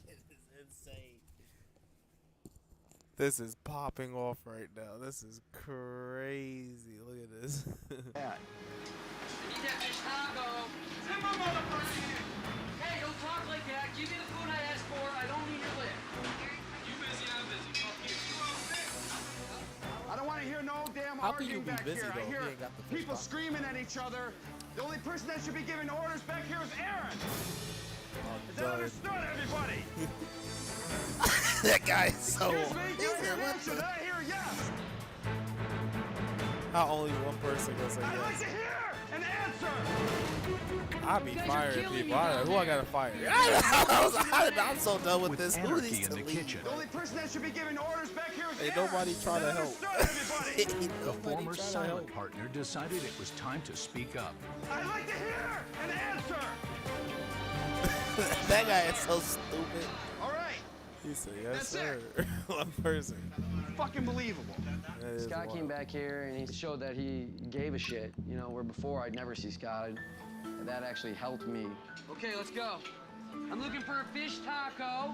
shit is insane. This is popping off right now. This is crazy. Look at this. Yeah. I need that fish taco. Hey, don't talk like that. Give me the food I asked for. I don't need your lip. You busy, I'm busy. I don't want to hear no damn How can you arguing be back busy, here. though, I if you hear ain't got the fish people taco? screaming at each other. The only person that should be giving orders back here is Aaron. Is that understood, everybody? That guy is so. Excuse me, He did I hear said, an what answer? the? Did I hear a yes? How only one person can say I'd like yes? to hear an answer. I'd be You guys are firing killing people. me down Who I there. gotta fire? I'm so done with this. Who anarchy needs in to the leave? kitchen, The only person that should be giving orders back here is Ain't Aaron. nobody trying to help. Is that understood, everybody? the Nobody former trying to silent help. partner decided it was time to speak up. I'd like to hear an answer. That guy is so stupid. All right. He said, yes, That's sir. One person. Fucking believable. Scott came back here and he showed that he gave a shit. You know, where before I'd never see Scott. And that actually helped me. Okay, let's go. I'm looking for a fish taco.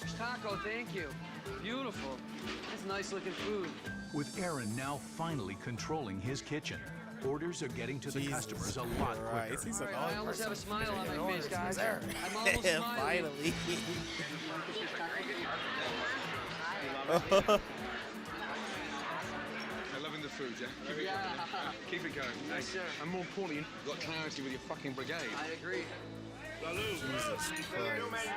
Fish taco, thank you. Beautiful. That's nice looking food. With Aaron now finally controlling his kitchen, orders are getting to the Jesus customers a lot Christ. quicker. He's All an right, I only almost have a person. smile on my face, guys. I'm almost Yeah, smiling. finally. They're loving the food, yeah? Yeah, Keep it going. yes, sir. And more importantly, you've got clarity with your fucking brigade. I agree. Jesus Christ.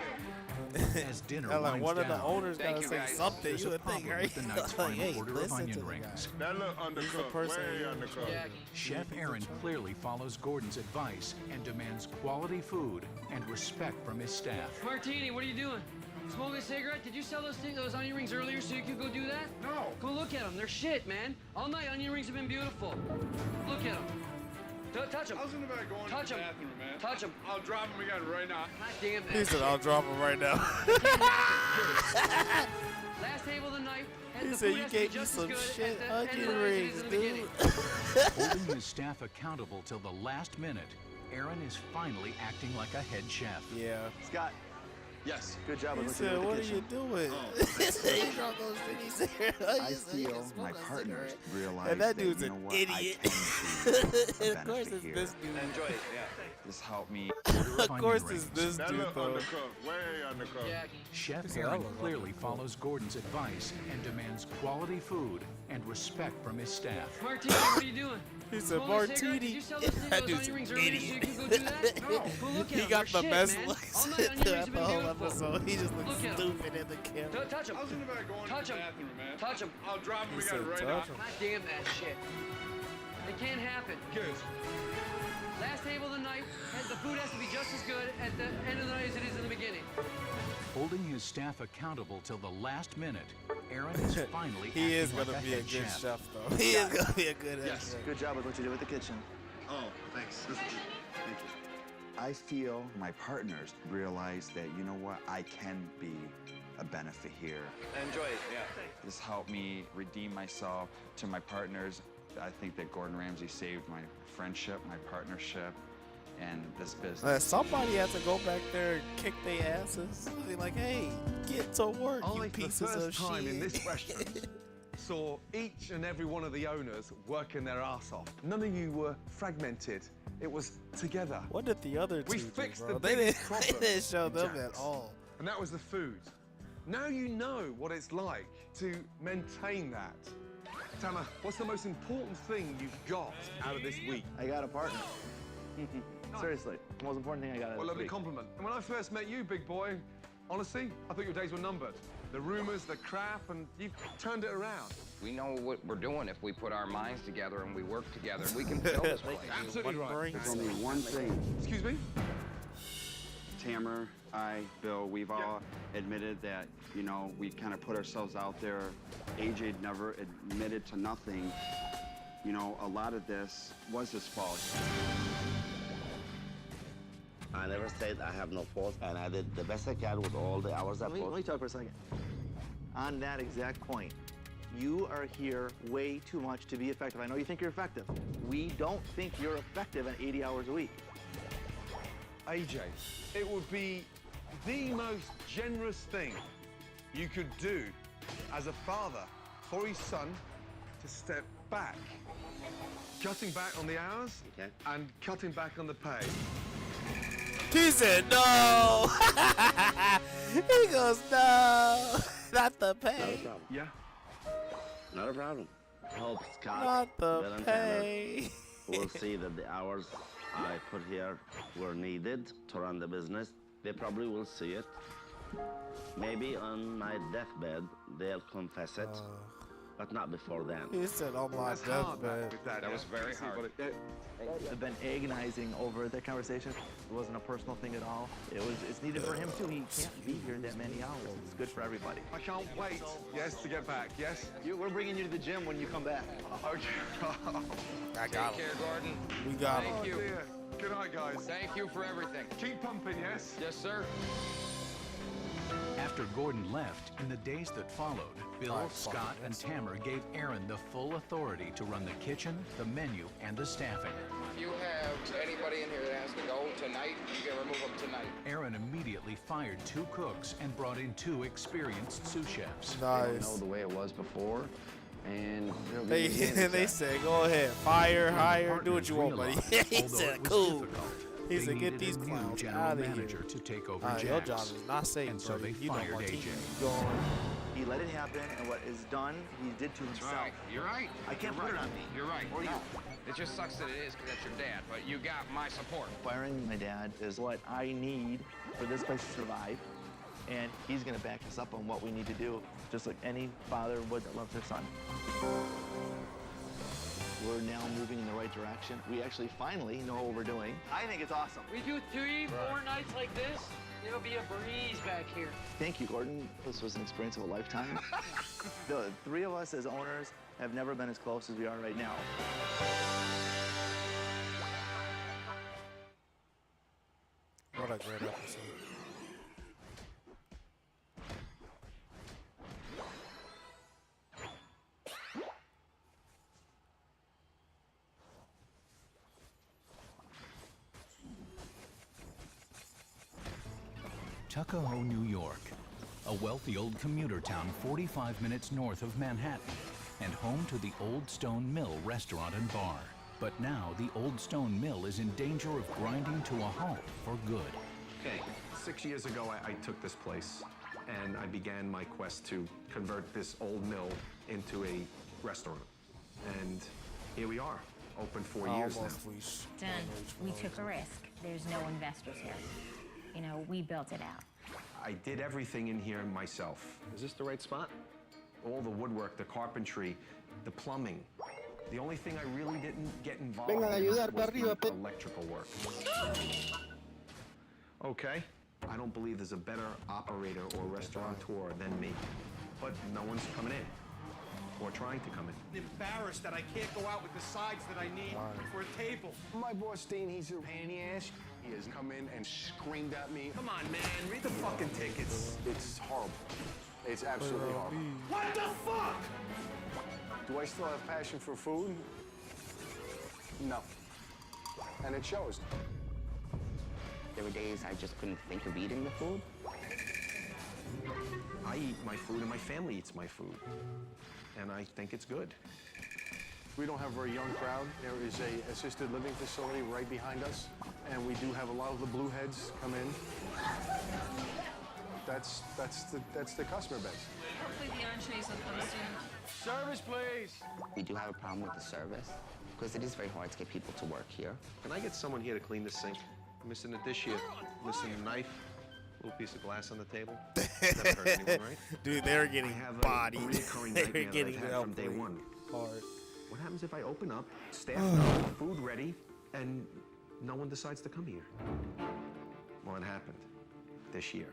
As dinner Yeah, like winds one of the down, owners gotta say something. there's You a would think, problem right? with the night's Like, final hey, order of listen to onion the rings. guy. That look He's the undercooked, person way who- undercooked. Yeah. Chef Aaron clearly follows Gordon's advice and demands quality food and respect from his staff. Martini, what are you doing? Smoking a cigarette? Did you sell those onion rings earlier so you could go do that? No. Go look at them. They're shit, man. All night, onion rings have been beautiful. Look at them. Touch them. I was in about going Touch to the 'em. bathroom, man. Touch 'em. I'll drop them again right now. God damn that. He said, I'll drop him right now. Last table of the night. He the said, food you has to be gave me just as some good shit at the end of onion the night as it rings, is in the beginning. dude. Holding his staff accountable till the last minute, Aaron is finally acting like a head chef. Yeah. Scott, Yes. good job He with said, what are you doing? He said, you dropped those shitty cigarettes. I feel my partners realize And that dude's you know an what, idiot. I can see a Of course benefit it's here. this dude. Enjoy it, yeah. This helped me. Of course Onion it's rings. this That dude, look though. undercooked, way undercooked. Yeah. Chef said, "I Aaron love clearly it." follows Gordon's advice and demands quality food and respect from his staff. Martini, what are you doing? He said, Smoking a cigarette? Martini. Did you sell those That onion dude's an rings earlier so you idiot. can go do that? No. Go look at He them. got They're the shit, best man. looks All night, onion rings throughout have the been whole beautiful. episode. He just looks Look at 'em. stupid in the camera. Touch I them. was in about going Touch to the 'em. bathroom, man. Touch them. I'll drop them He again said, right touch now. 'em. God damn that shit. It can't happen. Good. Last table of the night. The food has to be just as good at the end of the night as it is in the beginning. Holding his staff accountable till the last minute, Aaron is finally He is acting going like to be a head good chef, though. He is going to be a good head Yes. chef. Good job with what you did with the kitchen. Oh, thanks. Thank you. I feel my partners realize that, you know what, I can be a benefit here. Enjoy it, yeah. This helped me redeem myself to my partners. I think that Gordon Ramsay saved my friendship, my partnership, and this business. Somebody has to go back there and kick their asses. Be like, hey, get to work, I, you for the pieces of first time shit. in this restaurant, saw each and every one of the owners working their ass off. None of you were fragmented. It was together. What did the other two We do, fixed bro? the They biggest didn't, problem, they didn't show them Jax. at all. And that was the food. Now you know what it's like to maintain that. Tama, what's the most important thing you've got out of this week? I got a partner. Seriously, the most important thing I got out Well, of lovely this week. compliment. And when I first met you, big boy, honestly, I thought your days were numbered. The rumors, the crap, and you've turned it around. We know what we're doing if we put our minds together and we work together. We can fill this place. Absolutely One right. brain There's cell. only one thing. Excuse me? Tamer, I, Bill, we've all admitted that, you know, we kind of put ourselves out there. AJ never admitted to nothing. You know, a lot of this was his fault. I never said I have no fault, and I did the best I can with all the hours I Let put. me talk for a second. On that exact point, you are here way too much to be effective. I know you think you're effective. We don't think you're effective at 80 hours a week. AJ, it would be the most generous thing you could do as a father for his son to step back. Cutting back on the hours and cutting back on the pay. He said no. He goes no. Not the Not a pay. problem. Yeah. Not a problem. I hope Scott, Not Bill, the and Tanner pay. will see that the hours I put here were needed to run the business. They probably will see it. Maybe on my deathbed, they'll confess it, but not before then. He said on my That's hard, deathbed. with that. That was very hard. I've been agonizing over that conversation. It wasn't a personal thing at all. It's needed for him too. He can't be here that many hours. It's good for everybody. I can't wait, yes, to get back, yes? We're bringing you to the gym when you come back. I got Take him. care, Gordon. We got Thank him. you. Dear. Good night, guys. Thank you for everything. Keep pumping, yes? Yes, sir. After Gordon left, in the days that followed, Bill, Scott, and Tamara gave Aaron the full authority to run the kitchen, the menu, and the staffing. If you have anybody in here that has to go tonight, you can remove them tonight. Aaron immediately fired 2 cooks and brought in 2 experienced sous chefs. They don't know Nice. the way it was before, and it'll be They, again, they said, go ahead, fire, hire, do what you want, buddy. Realized, He although said, it was cool. difficult, He they said, get needed these a new clowns general out of manager here. to take over Your Jack's. job is not safe, And so buddy. they You don't fired want to AJ. keep going. He let it happen, and what is done, he did to That's himself. right. You're right. I can't You're put right. it on me. You're right. Or you. It just sucks that it is because that's your dad, but you got my support. Firing my dad is what I need for this place to survive, and he's gonna back us up on what we need to do, just like any father would that loves their son. We're now moving in the right direction. We actually finally know what we're doing. I think it's awesome. We do 3, 4 nights like this, it'll be a breeze back here. Thank you, Gordon. This was an experience of a lifetime. The 3 of us as owners have never been as close as we are right now. What a great episode. Tuckahoe, New York, a wealthy old commuter town 45 minutes north of Manhattan, and home to the Old Stone Mill restaurant and bar. But now the Old Stone Mill is in danger of grinding to a halt for good. Okay, 6 years ago, I took this place, and I began my quest to convert this old mill into a restaurant. And here we are, open 4 years now. Done. We took a risk. There's no investors here. You know, we built it out. I did everything in here myself. Is this the right spot? All the woodwork, the carpentry, the plumbing. The only thing I really didn't get involved in was the electrical work. Okay, I don't believe there's a better operator or restaurateur than me. But no one's coming in or trying to come in. I'm embarrassed that I can't go out with the sides that I need for a table. My boss, Dean, he's a pain in the ass. He has come in and screamed at me. Come on, man, read the fucking tickets. It's horrible. It's absolutely horrible. What the fuck? Do I still have passion for food? No. And it shows. There were days I just couldn't think of eating the food. I eat my food and my family eats my food. And I think it's good. We don't have a very young crowd. There is a assisted living facility right behind us, and we do have a lot of the blue heads come in. That's the customer base. Hopefully the entrees will come soon. Service, please. We do have a problem with the service because it is very hard to get people to work here. Can I get someone here to clean this sink? Missing a dish here, missing a knife, little piece of glass on the table. Never hurt anyone, right? Dude, they're getting bodied. Reoccurring They're nightmare that getting I've had from day one. hard. What happens if I open up, staff up, food ready, and no one decides to come here? Well, it happened this year.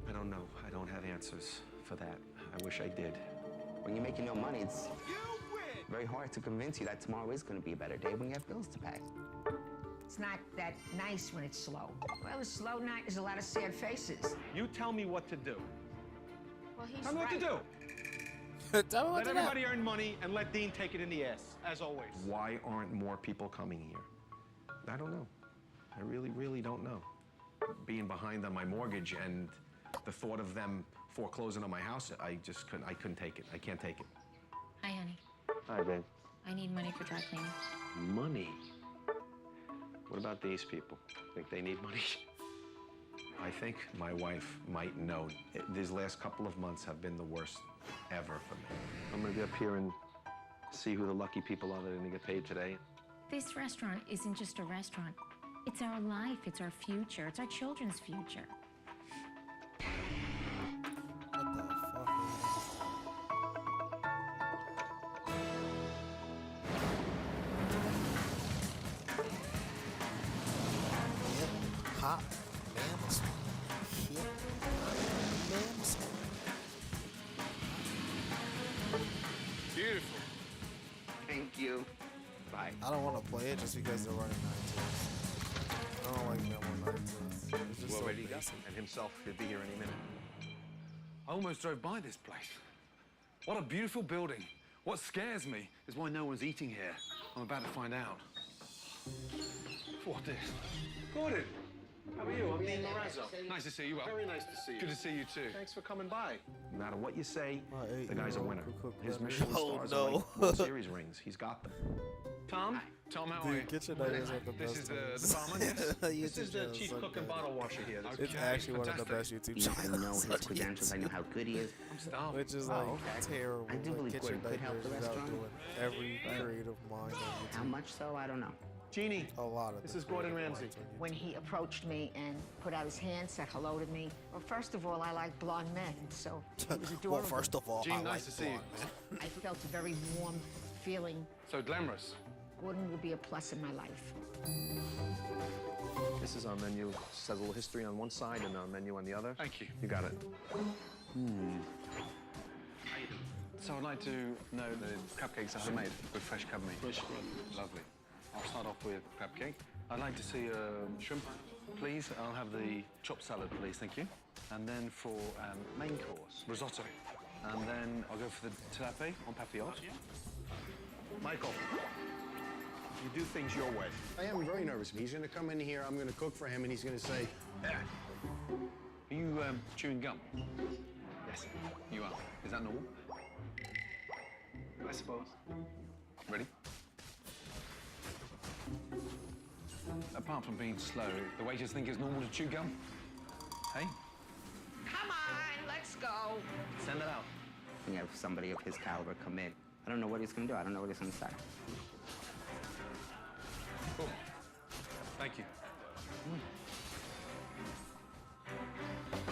I don't know. I don't have answers for that. I wish I did. When you're making no money, it's very hard to convince you that tomorrow is going to be a better day when you have bills to pay. It's not that nice when it's slow. Well, a slow night is a lot of sad faces. You tell me what to do. Well, he's Tell me what to right. do. Tell me what Let to do. everybody earn money and let Dean take it in the ass, as always. Why aren't more people coming here? I don't know. I really, really don't know. being behind on my mortgage and the thought of them foreclosing on my house, I couldn't take it. I can't take it. Hi, honey. Hi, babe. I need money for dry cleaning. Money? What about these people? Think they need money? I think my wife might know. These last couple of months have been the worst ever for me. I'm gonna be up here and see who the lucky people are that are gonna get paid today. This restaurant isn't just a restaurant. It's our life, it's our future, it's our children's future. What the fuck? Hot mammals. Hip mammals. Beautiful. Thank you. Bye. I don't want to play it just because they're running 9 I don't like them on 9 It's just Well, so ready to go. basic. And himself could be here any minute. I almost drove by this place. What a beautiful building. What scares me is why no one's eating here. I'm about to find out. What this? Gordon! How are you? I'm Dean Morazzo. Nice to see you. Well, very nice to see you. Good to see you too. Thanks for coming by. No matter what you say, the guy's a winner. His better. Michelin Oh, stars no. are like World Series rings. He's got them. Tom? Tom, how are you? Dude, kitchen nightmares are the This best. is the times. barman, yes? This is the channel chief so cook and good. bottle washer here. It's actually one of the best YouTube You know, I know channels. his credentials. I know how good he is. I'm starved. Which is like terrible. I do like, believe kitchen Gordon could help nightmares the without restaurant. doing every creative mind on How YouTube. much so, I don't know. Jeannie, A lot of this the is Gordon creative Ramsay. minds on YouTube. When he approached me and put out his hand, said hello to me. Well, first of all, I like blonde men, so he was adorable. Well, first of all, Gene, I nice like to see you. blonde men. I felt a very warm feeling. So glamorous. Gordon will be a plus in my life. This is our menu. Says a little history on one side and our menu on the other. Thank you. You got it. So I'd like to know the cupcakes are homemade with fresh cub meat. Fresh cub. Lovely. I'll start off with crab cake. I'd like to see shrimp, please. I'll have the chopped salad, please, thank you. And then for main course, risotto. And then I'll go for the tilapia en papillote. Michael, you do things your way. I am very nervous. He's going to come in here, I'm going to cook for him, and he's going to say, Are you chewing gum? Yes. You are. Is that normal? I suppose. Ready? Apart from being slow, the waiters think it's normal to chew gum? Hey? Come on, let's go. Send it out. You have somebody of his caliber come in. I don't know what he's gonna do. I don't know what he's gonna say. Cool. Thank you.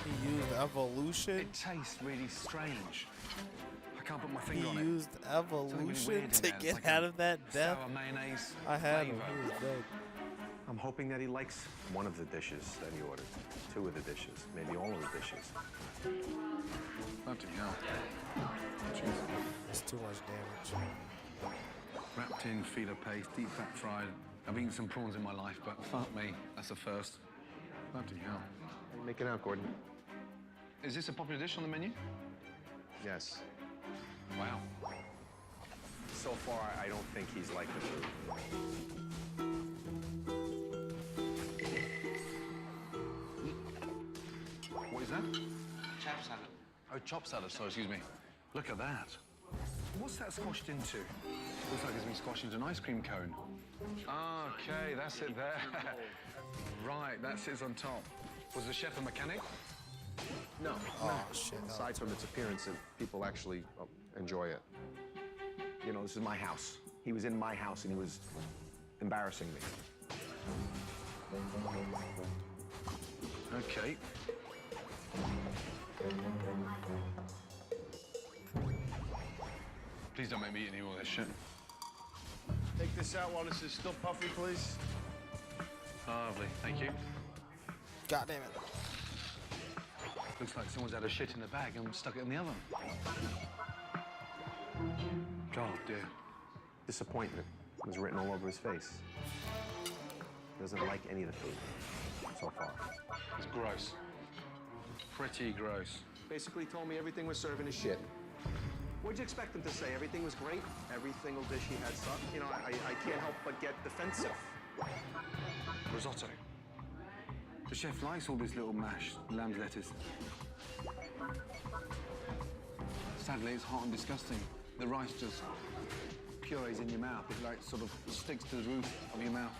He used evolution. It tastes really strange. I can't put my He finger on it. used Something really evolution weird in to there. It's get like out a of that death. Sour mayonnaise. I had him. flavor. He was dead. I'm hoping that he likes one of the dishes that he ordered. 2 of the dishes, maybe all of the dishes. Bloody hell. It's too much damage. Wrapped in filo paste, deep fat fried. I've eaten some prawns in my life, but fuck me, that's a first. Bloody hell. Make it out, Gordon. Is this a popular dish on the menu? Yes. Wow. So far, I don't think he's liked the food. What is that? Chop salad. Oh, chop salad, sorry, excuse me. Look at that. What's that squashed into? Looks like it's been squashed into an ice cream cone. Okay, that's it there. Right, that sits on top. Was the chef a mechanic? No. Oh, shit. Aside from its appearance, people actually enjoy it. You know, this is my house. He was in my house and he was embarrassing me. Okay. Please don't make me eat any more of this shit. Take this out while this is still puffy, please. Lovely, thank you. God damn it. Looks like someone's had a shit in the bag and stuck it in the oven. Oh, dear. Disappointment was written all over his face. He doesn't like any of the food so far. It's gross. Pretty gross. Basically told me everything was serving his shit. What'd you expect him to say? Everything was great? Every single dish he had sucked? You know, I can't help but get defensive. Risotto. The chef likes all this little mashed lamb's lettuce. Sadly, it's hot and disgusting. The rice just purees in your mouth. It like sort of sticks to the roof of your mouth.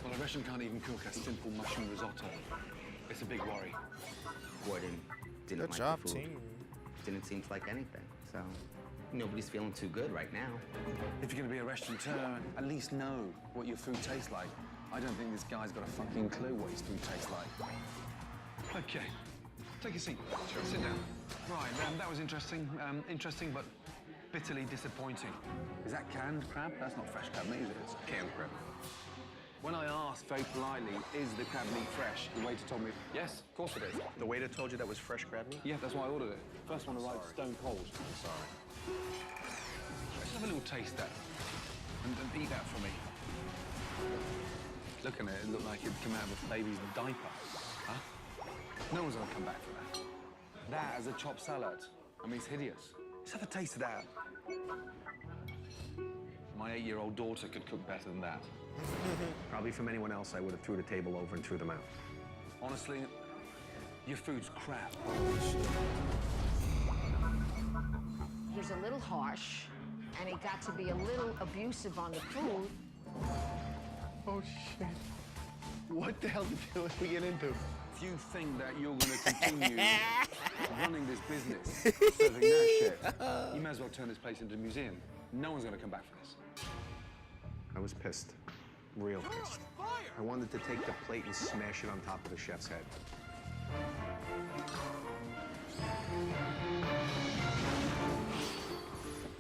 Well, a restaurant can't even cook a simple mushroom risotto. It's a big worry. Gordon didn't like the food. Didn't seem to like anything. So nobody's feeling too good right now. If you're going to be a restaurateur, at least know what your food tastes like. I don't think this guy's got a fucking clue what his food tastes like. Okay, take a seat. Sure. Sit down. Right, that was interesting. Interesting, but bitterly disappointing. Is that canned crab? That's not fresh crab meat, is it? It's canned crab. When I asked very politely, is the crab meat fresh, the waiter told me, yes, of course it is. The waiter told you that was fresh crab meat? Yeah, that's why I ordered it. First one arrived stone cold. I'm sorry. Let's have a little taste that and eat that for me. Looking at it, it looked like it'd come out of a baby's diaper. Huh? No one's gonna come back for that. That as a chopped salad. I mean, it's hideous. Let's have a taste of that. My 8-year-old daughter could cook better than that. Probably from anyone else, I would have threw the table over and threw them out. Honestly, your food's crap. He was a little harsh, and he got to be a little abusive on the food. Oh, shit. What the hell did we get into? If you think that you're going to continue running this business, serving that shit, you may as well turn this place into a museum. No one's going to come back for this. I was pissed. Real pissed. I wanted to take the plate and smash it on top of the chef's head.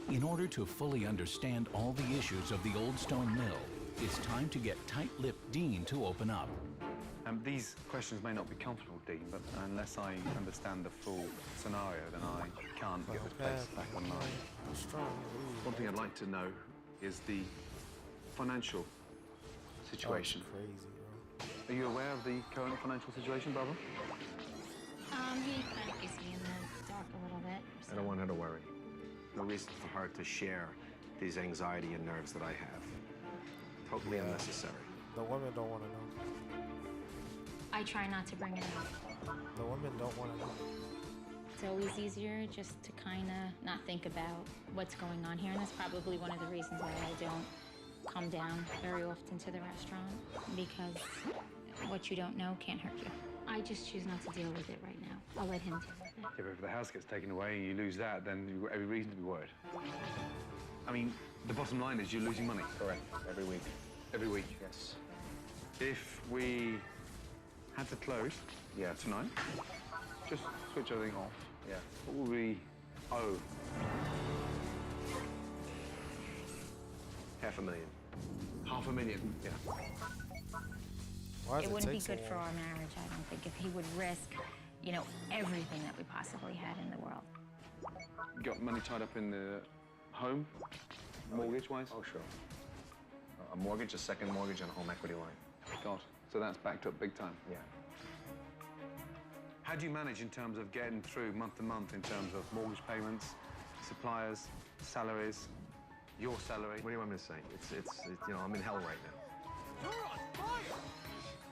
In order to fully understand all the issues of the Old Stone Mill, it's time to get tight-lipped Dean to open up. These questions may not be comfortable, Dean, but unless I understand the full scenario, then I can't get this place back online. One thing I'd like to know is the financial situation. Oh, crazy, bro. Are you aware of the current financial situation, Barbara? He kind of keeps me in the dark a little bit. I don't want her to worry. No reason for her to share these anxiety and nerves that I have. Totally unnecessary. The women don't want to know. I try not to bring it up. The women don't want to know. It's always easier just to kind of not think about what's going on here, and that's probably one of the reasons why I don't come down very often to the restaurant, because what you don't know can't hurt you. I just choose not to deal with it right now. I'll let him deal with it. Yeah, but if the house gets taken away and you lose that, then you've got every reason to be worried. I mean, the bottom line is you're losing money. Correct. Every week. Every week? Yes. If we had to close tonight, just switch everything off, what would we owe? $500,000. $500,000? Yeah. Why does It wouldn't be take so good for long? our marriage, I don't think, if he would risk, you know, everything that we possibly had in the world. You got money tied up in the home, mortgage-wise? Oh, sure. A mortgage, a second mortgage, and a home equity line. God, so that's backed up big time. Yeah. How do you manage in terms of getting through month to month in terms of mortgage payments, suppliers, salaries, your salary? What do you want me to say? It's you know, I'm in hell right now. You're on fire!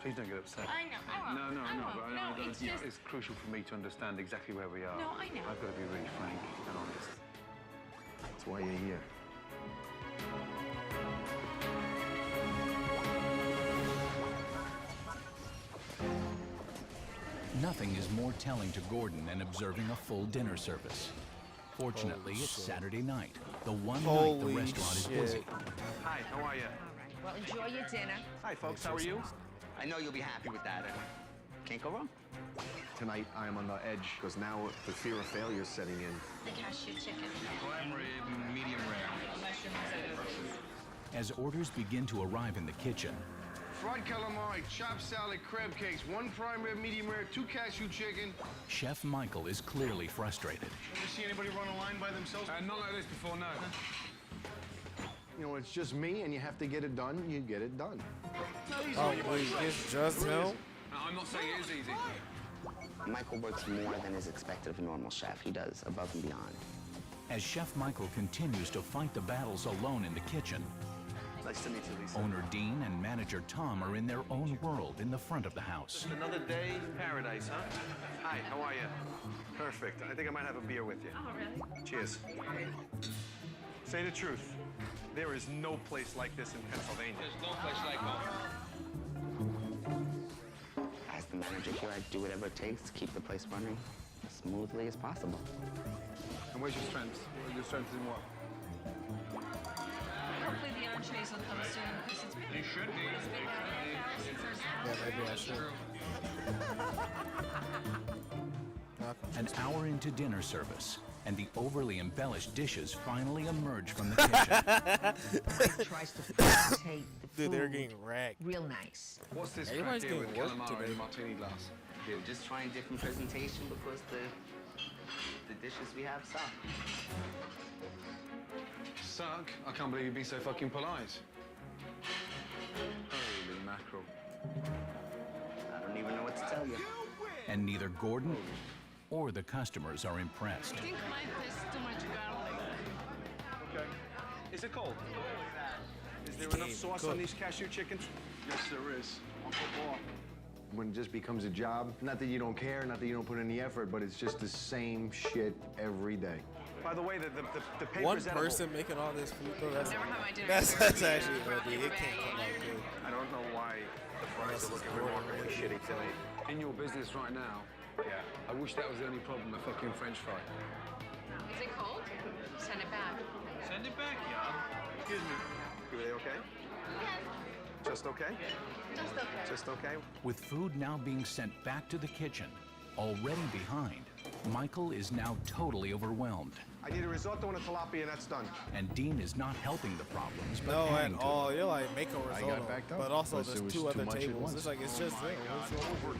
Please don't get upset. I know, I won't. No, I won't. but No, it's just... it's crucial for me to understand exactly where we are. No, I know. I've got to be really frank and honest. That's why you're here. Nothing is more telling to Gordon than observing a full dinner service. Fortunately, it's Saturday night, the one night the restaurant is busy. Hi, how are you? Well, enjoy your dinner. Hi, folks, how are you? I know you'll be happy with that. Can't go wrong. Tonight, I am on the edge because now the fear of failure is setting in. The cashew chicken. Prime rib, medium rare. As orders begin to arrive in the kitchen, Fried calamari, chopped salad, crab cakes, 1 prime rib, medium rare, 2 cashew chicken. Chef Michael is clearly frustrated. Ever see anybody run a line by themselves? Not like this before, no. You know, it's just me, and you have to get it done, you get it done. Oh, wait, it's just him? I'm not saying it is easy. Michael works more than is expected of a normal chef. He does above and beyond. As Chef Michael continues to fight the battles alone in the kitchen, Nice to meet you, Lisa. Owner Dean and manager Tom are in their own world in the front of the house. Just another day in paradise, huh? Hi, how are you? Perfect. I think I might have a beer with you. Oh, really? Cheers. Say the truth. There is no place like this in Pennsylvania. There's no place like home. As the manager here, I do whatever it takes to keep the place running as smoothly as possible. And where's your strengths? Your strengths in what? Hopefully the entrees will come soon because it's been. You should be. It's been since our Yeah, maybe I should. An hour into dinner service, and the overly embellished dishes finally emerge from the kitchen. Tries to facilitate the food. Dude, they're getting racked. Real nice. What's this Everybody's crack here getting with work calamari today. and martini glass? Dude, just trying different presentation because the dishes we have suck. Suck? I can't believe you've been so fucking polite. Holy mackerel. I don't even know what to tell you. And neither Gordon or the customers are impressed. I think mine has too much garlic. Okay. Is it cold? Is there enough sauce on these cashew chickens? Yes, there is. When it just becomes a job, not that you don't care, not that you don't put in the effort, but it's just the same shit every day. By the way, the paper's One edible. person making all this food, though, that's Never had my dinner that's served. actually Never OD. It had can't come out good. I don't know why the fries are looking remarkably shitty today. In your business right now, Yeah. I wish that was the only problem, a fucking French fry. Is it cold? Send it back. Send it back, yeah. Excuse me. Are they okay? Just okay? Just okay. Just okay? With food now being sent back to the kitchen, already behind, Michael is now totally overwhelmed. I need a risotto and a tilapia, and that's done. And Dean is not helping the problems, but No, adding at to all. them. You're like, make a risotto. backed up. But also, Plus, there's it was two too other much at tables. once. It's like, it's just Come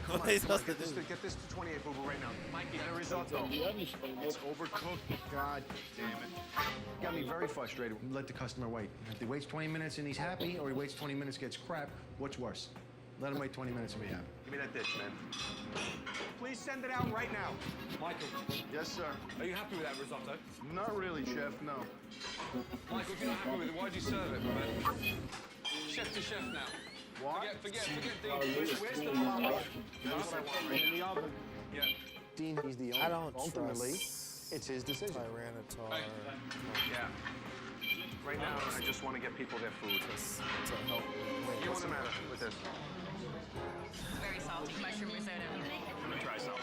what on, are they supposed to get this do? get this to 28, boo-boo, right now. Mikey, get a risotto. It's overcooked. God damn it. Got me very frustrated. Let the customer wait. If he waits 20 minutes and he's happy, or he waits 20 minutes gets crap, what's worse? Let him wait 20 minutes and be happy. Give me that dish, man. Please send it out right now. Michael, Yes, sir. are you happy with that risotto? Not really, chef, no. Michael, if you're not happy with it, why'd you serve it, man? Chef to chef now. What? Forget Dean. Where's the tilapia? That's what I want right In the oven. Yeah. Dean, he's the owner. I don't Ultimately, trust it's his decision. Tyrannosaur Yeah. Right now, I just want to get people their food. to help. You what's the matter with this? Very salty mushroom risotto. I'm gonna try some.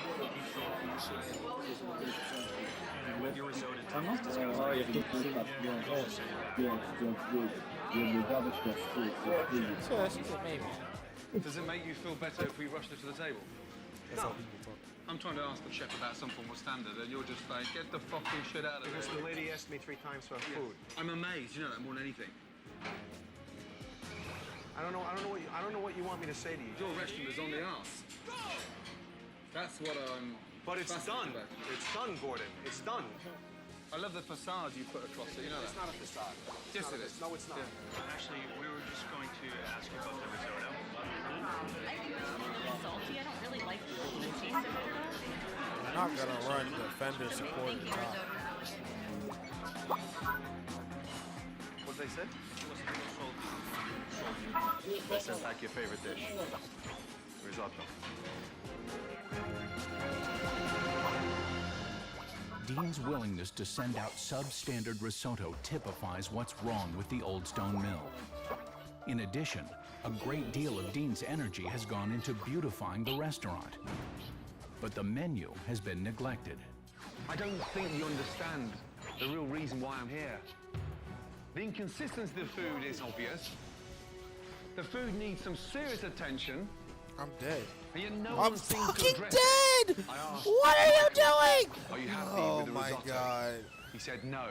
Your risotto So she said maybe. Does it make you feel better if we rushed her to the table? That's how people talk. I'm trying to ask the chef about some form of standard, and you're just like, get the fucking shit out of Because here. the lady asked me 3 times for food. I'm amazed, you know that more than anything. I don't know what you want me to say to you. Your restaurant is on the arse. That's what I'm. But it's done. fascinated about. It's done, Gordon. It's done. I love the facade you put across it, you know It's that? not a facade. Yes, it is. No, it's not. Actually, we were just going to ask you about the risotto. I think it's a little salty. I don't really like the taste of it at all. I'm not gonna run defender support Thank the you, top. risotto. What they said? I sent back your favorite dish. Risotto. Dean's willingness to send out substandard risotto typifies what's wrong with the Old Stone Mill. In addition, a great deal of Dean's energy has gone into beautifying the restaurant. But the menu has been neglected. I don't think you understand the real reason why I'm here. The inconsistency of the food is obvious. The food needs some serious attention. I'm dead. And yet no I'm one seems to fucking address dead! it. I asked, What are you doing? are you happy Oh with the my risotto? God. He said no.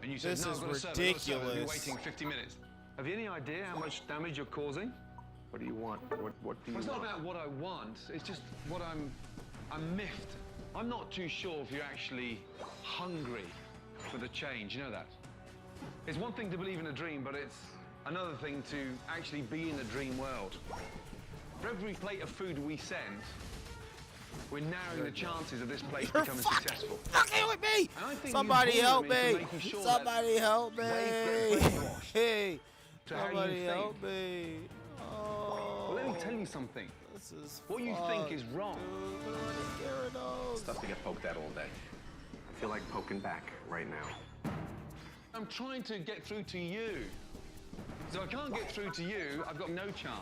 And you said, This no, is I've got to serve it, I've got to serve it. I've been ridiculous. waiting 50 minutes. Have you any idea how much damage you're causing? What do you want? What do you Well, it's not want? about what I want, it's just what I'm miffed. I'm not too sure if you're actually hungry for the change, you know that? It's one thing to believe in a dream, but it's another thing to actually be in a dream world. For every plate of food we send, we're narrowing the chances of this place You're becoming fucking successful. fucking with me! And I think Somebody you help bullied me! into making sure Somebody that help me! they get brainwashed. Hey, to how you Somebody think. help me. Oh. Well, let me tell you something. This is What you think is wrong. It's tough to get poked at all day. I feel like poking back right now. I'm trying to get through to you. So I can't get through to you, I've got no chance.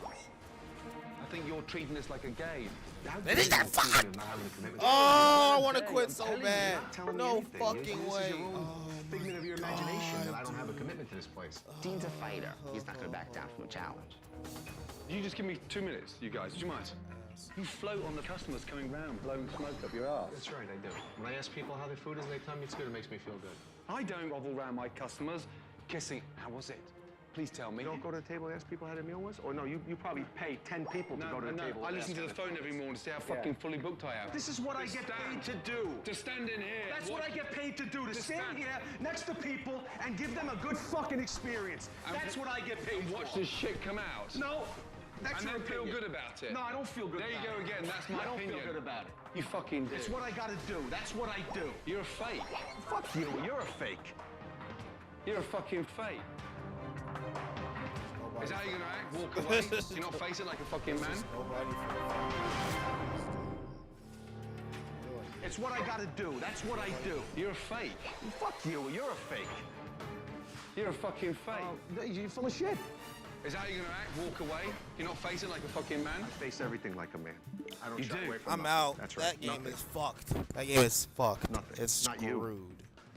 I think you're treating this like a game. They did that fuck! Oh, I want to quit so bad. No fucking way. Figment of your imagination that I don't have a commitment to this place. Dean's a fighter. He's not going to back down from a challenge. You just give me 2 minutes, you guys. Do you mind? You float on the customers coming round, blowing smoke up your ass. That's right, I do. When I ask people how their food is and they tell me it's good, it makes me feel good. I don't grovel around my customers, kissing. How was it? Please tell me. You don't go to the table and ask people how their meal was? Or no, you probably pay 10 people to go to the table. I and listen ask to the them. phone every morning to see how fucking fully booked I am. This is what I get paid to do. To stand in here. That's what I get paid to do, to stand here next to people and give them a good fucking experience. That's what I get paid for. Watch this shit come out. No, that's and your then feel opinion. good about it. No, I don't feel good there about it. There you go again, that's my opinion. I don't feel good about it. You fucking do. It's what I gotta do. That's what I do. You're a fake. Fuck you, you're a fake. You're a fucking fake. Is that how you're gonna act? Walk away? You're not face it like a fucking man? It's what I gotta do. That's what I do. You're a fake. Fuck you, you're a fake. You're a fucking fake. You're full of shit. Is that how you're gonna act? Walk away? You're not facing like a fucking man? I face everything like a man. I don't You shy do? away from I'm nothing. out. That's right. That game Nothing. is fucked. That game is fucked. Nothing. It's Not screwed. you.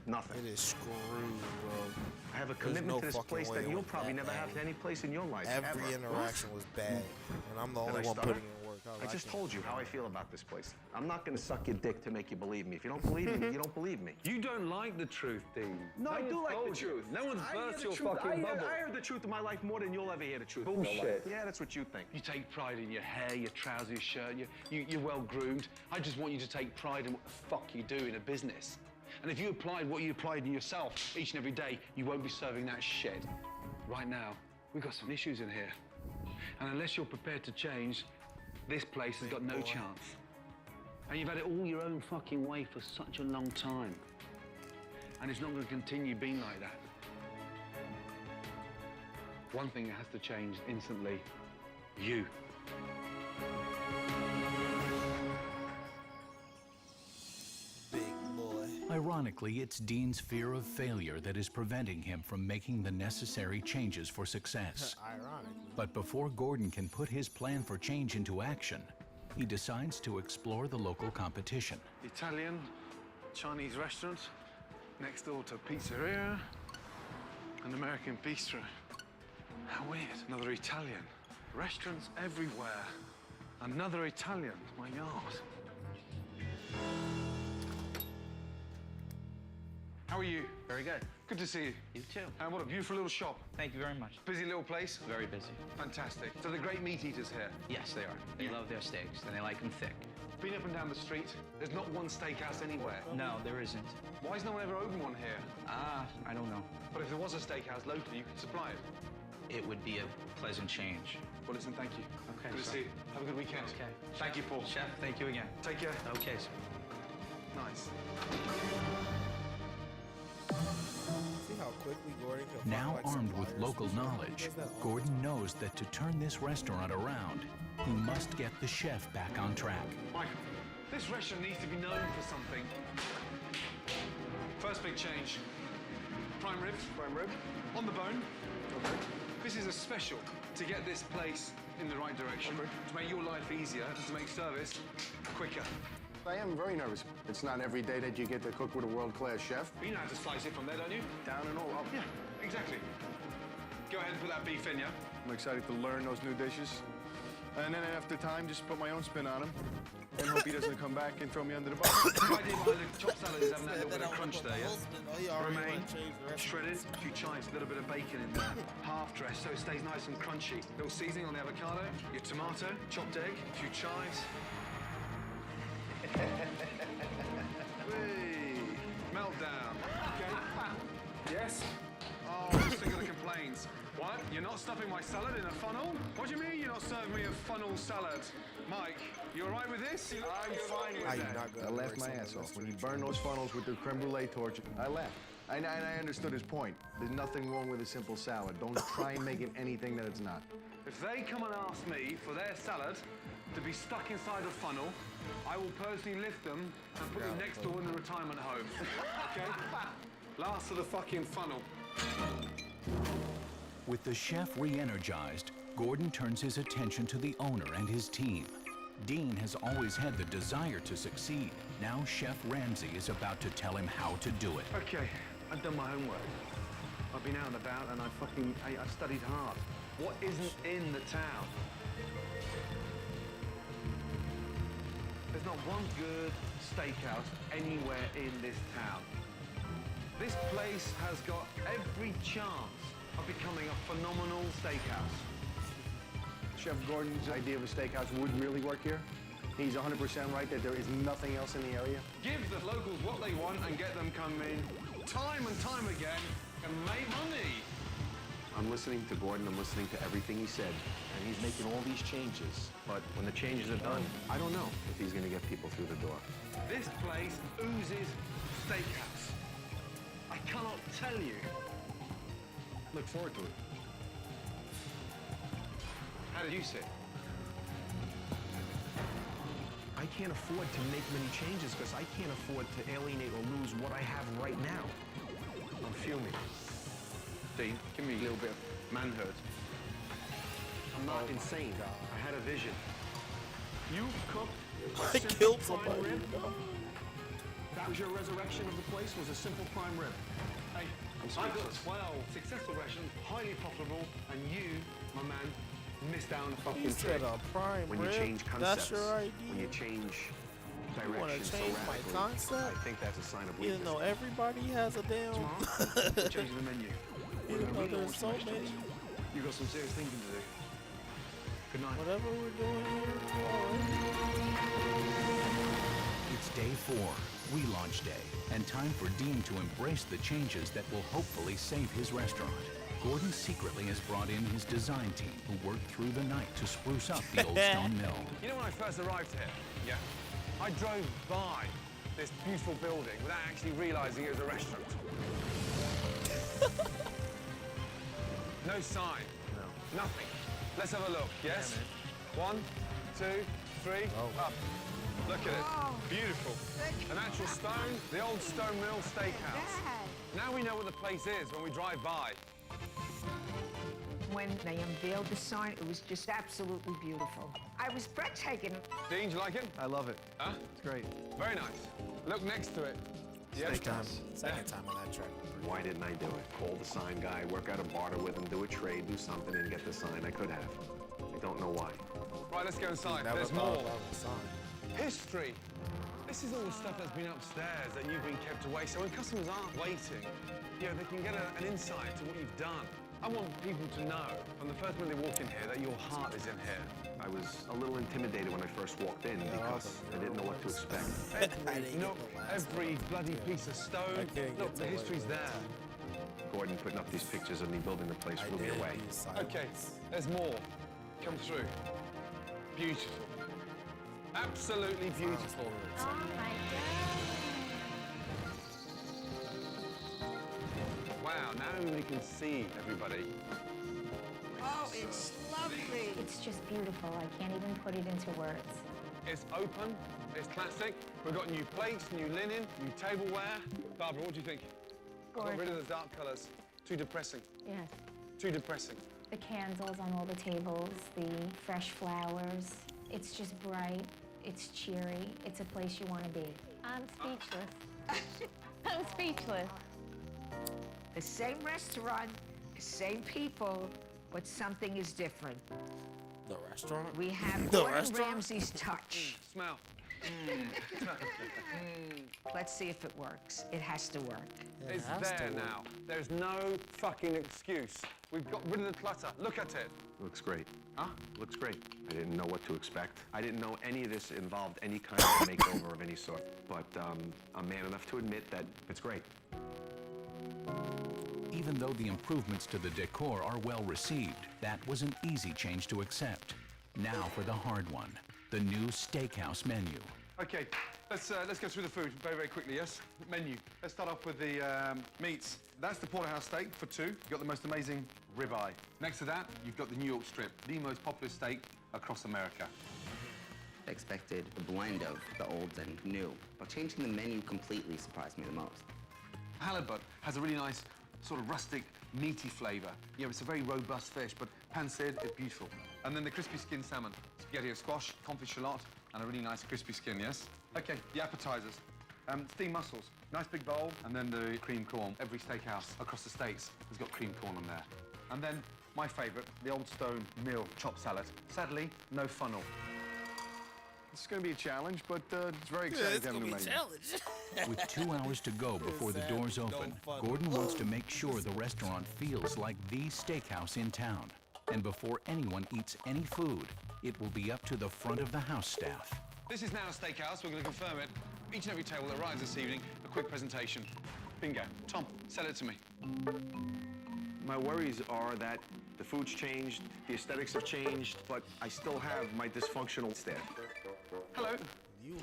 Nothing. It is screwed, bro. I have a There's commitment no to this fucking place way that it you'll went probably that never bad. have any place in your life. Every ever. interaction was bad, and I'm the Did only I one stutter? putting in work. I just told you how I feel about this place. I'm not gonna suck your dick to make you believe me. If you don't believe me, you don't believe me. You don't like the truth, Dean. No, I do like the told you. truth. No one's I hear burst the your truth. fucking bubble. I heard the truth of my life more than you'll ever hear the truth of your life. Bullshit. Yeah, that's what you think. You take pride in your hair, your trousers, your shirt, you're well groomed. I just want you to take pride in what the fuck you do in a business. And if you applied what you applied in yourself each and every day, you won't be serving that shit. Right now, we've got some issues in here. And unless you're prepared to change, this place has got no chance. And you've had it all your own fucking way for such a long time. And it's not going to continue being like that. One thing that has to change instantly, you. Ironically, it's Dean's fear of failure that is preventing him from making the necessary changes for success. Ironically. But before Gordon can put his plan for change into action, he decides to explore the local competition. Italian, Chinese restaurant, next door to pizzeria, an American bistro. How weird, another Italian. Restaurants everywhere. Another Italian, my God. How are you? Very good. Good to see you. You too. And what a beautiful little shop. Thank you very much. Busy little place? Very busy. Fantastic. So they're great meat eaters here? Yes, they are. They love their steaks, and they like them thick. Been up and down the street, there's not one steakhouse anywhere. No, there isn't. Why has no one ever opened one here? I don't know. But if there was a steakhouse locally, you could supply it. It would be a pleasant change. Well, listen, thank you. Okay, Good to sir. see you. Have a good weekend. Okay. Thank you, Paul. Chef, thank you again. Take care. Okay, sir. Nice. See how quickly Gordon can Now find, like, armed with suppliers? local knowledge, Gordon knows that to turn this restaurant around, he must get the chef back on track. Michael, this restaurant needs to be known for something. First big change. Prime rib. Prime rib. On the bone. Okay. This is a special to get this place in the right direction, to make your life easier, to make service quicker. I am very nervous. It's not every day that you get to cook with a world-class chef. You know how to slice it from there, don't you? Down and all up. Yeah, exactly. Go ahead and put that beef in, yeah? I'm excited to learn those new dishes. And then after time, just put my own spin on them. And hope he doesn't come back and throw me under the bus. The idea behind the chopped salad is having that little bit of crunch there, yeah? Romaine, shredded, a few chives, a little bit of bacon in there. Half dressed so it stays nice and crunchy. Little seasoning on the avocado, your tomato, chopped egg, a few chives. Whee! Meltdown. Okay. Yes? Oh, stinger that complains. What? You're not stuffing my salad in a funnel? What do you mean you're not serving me a funnel salad? Mike, you all right with this? I'm fine with that. Not I laughed my ass off. When you burn those funnels with the creme brulee torch, I laughed. And I understood his point. There's nothing wrong with a simple salad. Don't try and make it anything that it's not. If they come and ask me for their salad to be stuck inside a funnel, I will personally lift them and put them next door in the retirement home. Okay? Last of the fucking funnel. With the chef re-energized, Gordon turns his attention to the owner and his team. Dean has always had the desire to succeed. Now Chef Ramsay is about to tell him how to do it. Okay, I've done my homework. I've been out and about and I've studied hard. What isn't in the town? There's not one good steakhouse anywhere in this town. This place has got every chance of becoming a phenomenal steakhouse. Chef Gordon's idea of a steakhouse would really work here. He's 100% right that there is nothing else in the area. Give the locals what they want and get them coming time and time again and make money. I'm listening to Gordon, I'm listening to everything he said, and he's making all these changes. But when the changes are done, I don't know if he's gonna get people through the door. This place oozes steakhouse. I cannot tell you. Look forward to it. How did you see it? I can't afford to make many changes because I can't afford to alienate or lose what I have right now. I'm fuming. Dean, give me a little bit of manhood. I'm not insane. I had a vision. You cooked I killed somebody. rib? That was your resurrection of the place, was a simple prime rib. Hey, I've got 12 successful restaurants, highly profitable, and you, my man, missed out on a fucking You said a prime When you rib? change That's concepts, your idea? when you change You want direction to so change my radically, concept? I think that's a sign of You weakness. know everybody has a damn... Tomorrow, change the menu. You know there's so many... You've got some serious thinking to do. Good night. Whatever we're doing here tomorrow. It's day 4, relaunch day, and time for Dean to embrace the changes that will hopefully save his restaurant. Gordon secretly has brought in his design team who worked through the night to spruce up the old stone mill. You know when I first arrived here? Yeah. I drove by this beautiful building without actually realizing it was a restaurant. No sign. No. Nothing. Let's have a look, yes? Yeah, 1, 2, 3, up. Look at it. Beautiful. An actual stone, the old stone mill steakhouse. Now we know what the place is when we drive by. When they unveiled the sign, it was just absolutely beautiful. I was breathtaking. Dean, do you like it? I love it. Huh? It's great. Very nice. Look next to it. Yes. Second time on that track. Why didn't I do it? Call the sign guy, work out a barter with him, do a trade, do something, and get the sign. I could have. I don't know why. Right, let's go inside. Never There's thought more. about the sign. History. This is all the stuff that's been upstairs that you've been kept away. So when customers aren't waiting, you know, they can get an insight to what you've done. I want people to know from the first moment they walk in here that your heart is in here. I was a little intimidated when I first walked in because I didn't know what to expect. Every bloody piece of stone. Look, the history's there. Gordon putting up these pictures of me building the place blew me away. Okay, there's more. Come through. Beautiful. Absolutely beautiful. Oh my Wow, now we can see everybody. Oh, it's lovely. It's just beautiful. I can't even put it into words. It's open, it's classic. We've got new plates, new linen, new tableware. Barbara, what do you think? Got rid of the dark colours. Too depressing. Yes. Too depressing. The candles on all the tables, the fresh flowers. It's just bright. It's cheery. It's a place you want to be. I'm speechless. I'm speechless. The same restaurant, the same people, but something is different. The restaurant? We have The Gordon restaurant? Ramsay's touch. Smell. Let's see if it works. It has to work. It's there now. There's no fucking excuse. We've got rid of the clutter. Look at it. Looks great. Huh? Looks great. I didn't know what to expect. I didn't know any of this involved any kind of makeover of any sort. But I'm man enough to admit that it's great. Even though the improvements to the decor are well received, that was an easy change to accept. Now for the hard one, the new steakhouse menu. Okay, let's go through the food very, very quickly, yes? Menu. Let's start off with the meats. That's the porterhouse steak for 2. You've got the most amazing ribeye. Next to that, you've got the New York strip, the most popular steak across America. I expected a blend of the old and new, but changing the menu completely surprised me the most. Halibut has a really nice sort of rustic, meaty flavor. Yeah, it's a very robust fish, but pan-seared, it's beautiful. And then the crispy skin salmon, spaghetti of squash, confit shallot, and a really nice crispy skin, yes? Okay, the appetizers. Steamed mussels, nice big bowl, and then the cream corn. Every steakhouse across the States has got cream corn on there. And then my favorite, the Old Stone Mill chopped salad. Sadly, no funnel. It's going to be a challenge, but it's very exciting to have a new menu. With 2 hours to go before the doors open, Gordon wants to make sure the restaurant feels like the steakhouse in town. And before anyone eats any food, it will be up to the front of the house staff. This is now a steakhouse. We're going to confirm it. Each and every table that arrives this evening, a quick presentation. Bingo. Tom, sell it to me. My worries are that the food's changed, the aesthetics have changed, but I still have my dysfunctional staff. Hello.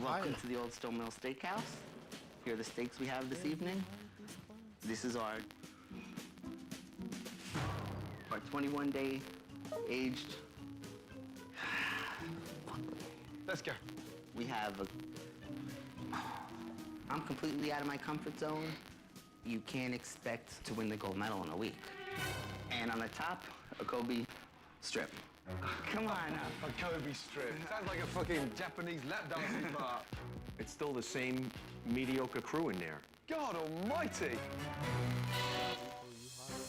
Welcome to the Old Stone Mill Steakhouse. Here are the steaks we have this evening. This is our 21-day aged. Let's go. We have I'm completely out of my comfort zone. You can't expect to win the gold medal in a week. And on the top, a Kobe strip. Come on now. A Kobe strip. Sounds like a fucking Japanese lap dancing bar. It's still the same mediocre crew in there. God almighty!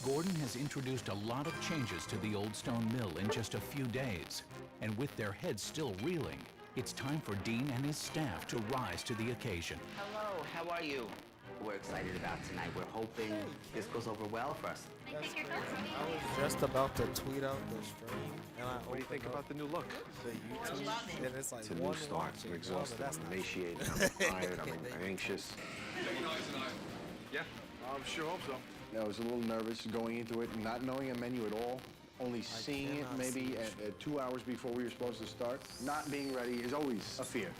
Gordon has introduced a lot of changes to the Old Stone Mill in just a few days. And with their heads still reeling, it's time for Dean and his staff to rise to the occasion. Hello, how are you? We're excited about tonight. We're hoping this goes over well for us. I was just about to tweet out the stream, and What do you think about the new look? the YouTube, and it's like It's a new one start. watching. I'm exhausted, That's I'm not emaciated, true. I'm tired, I'm anxious. Yeah? I sure hope so. I was a little nervous going into it, not knowing a menu at all, only seeing it cannot maybe at 2 hours before we were supposed to start. Not being ready is always a fear.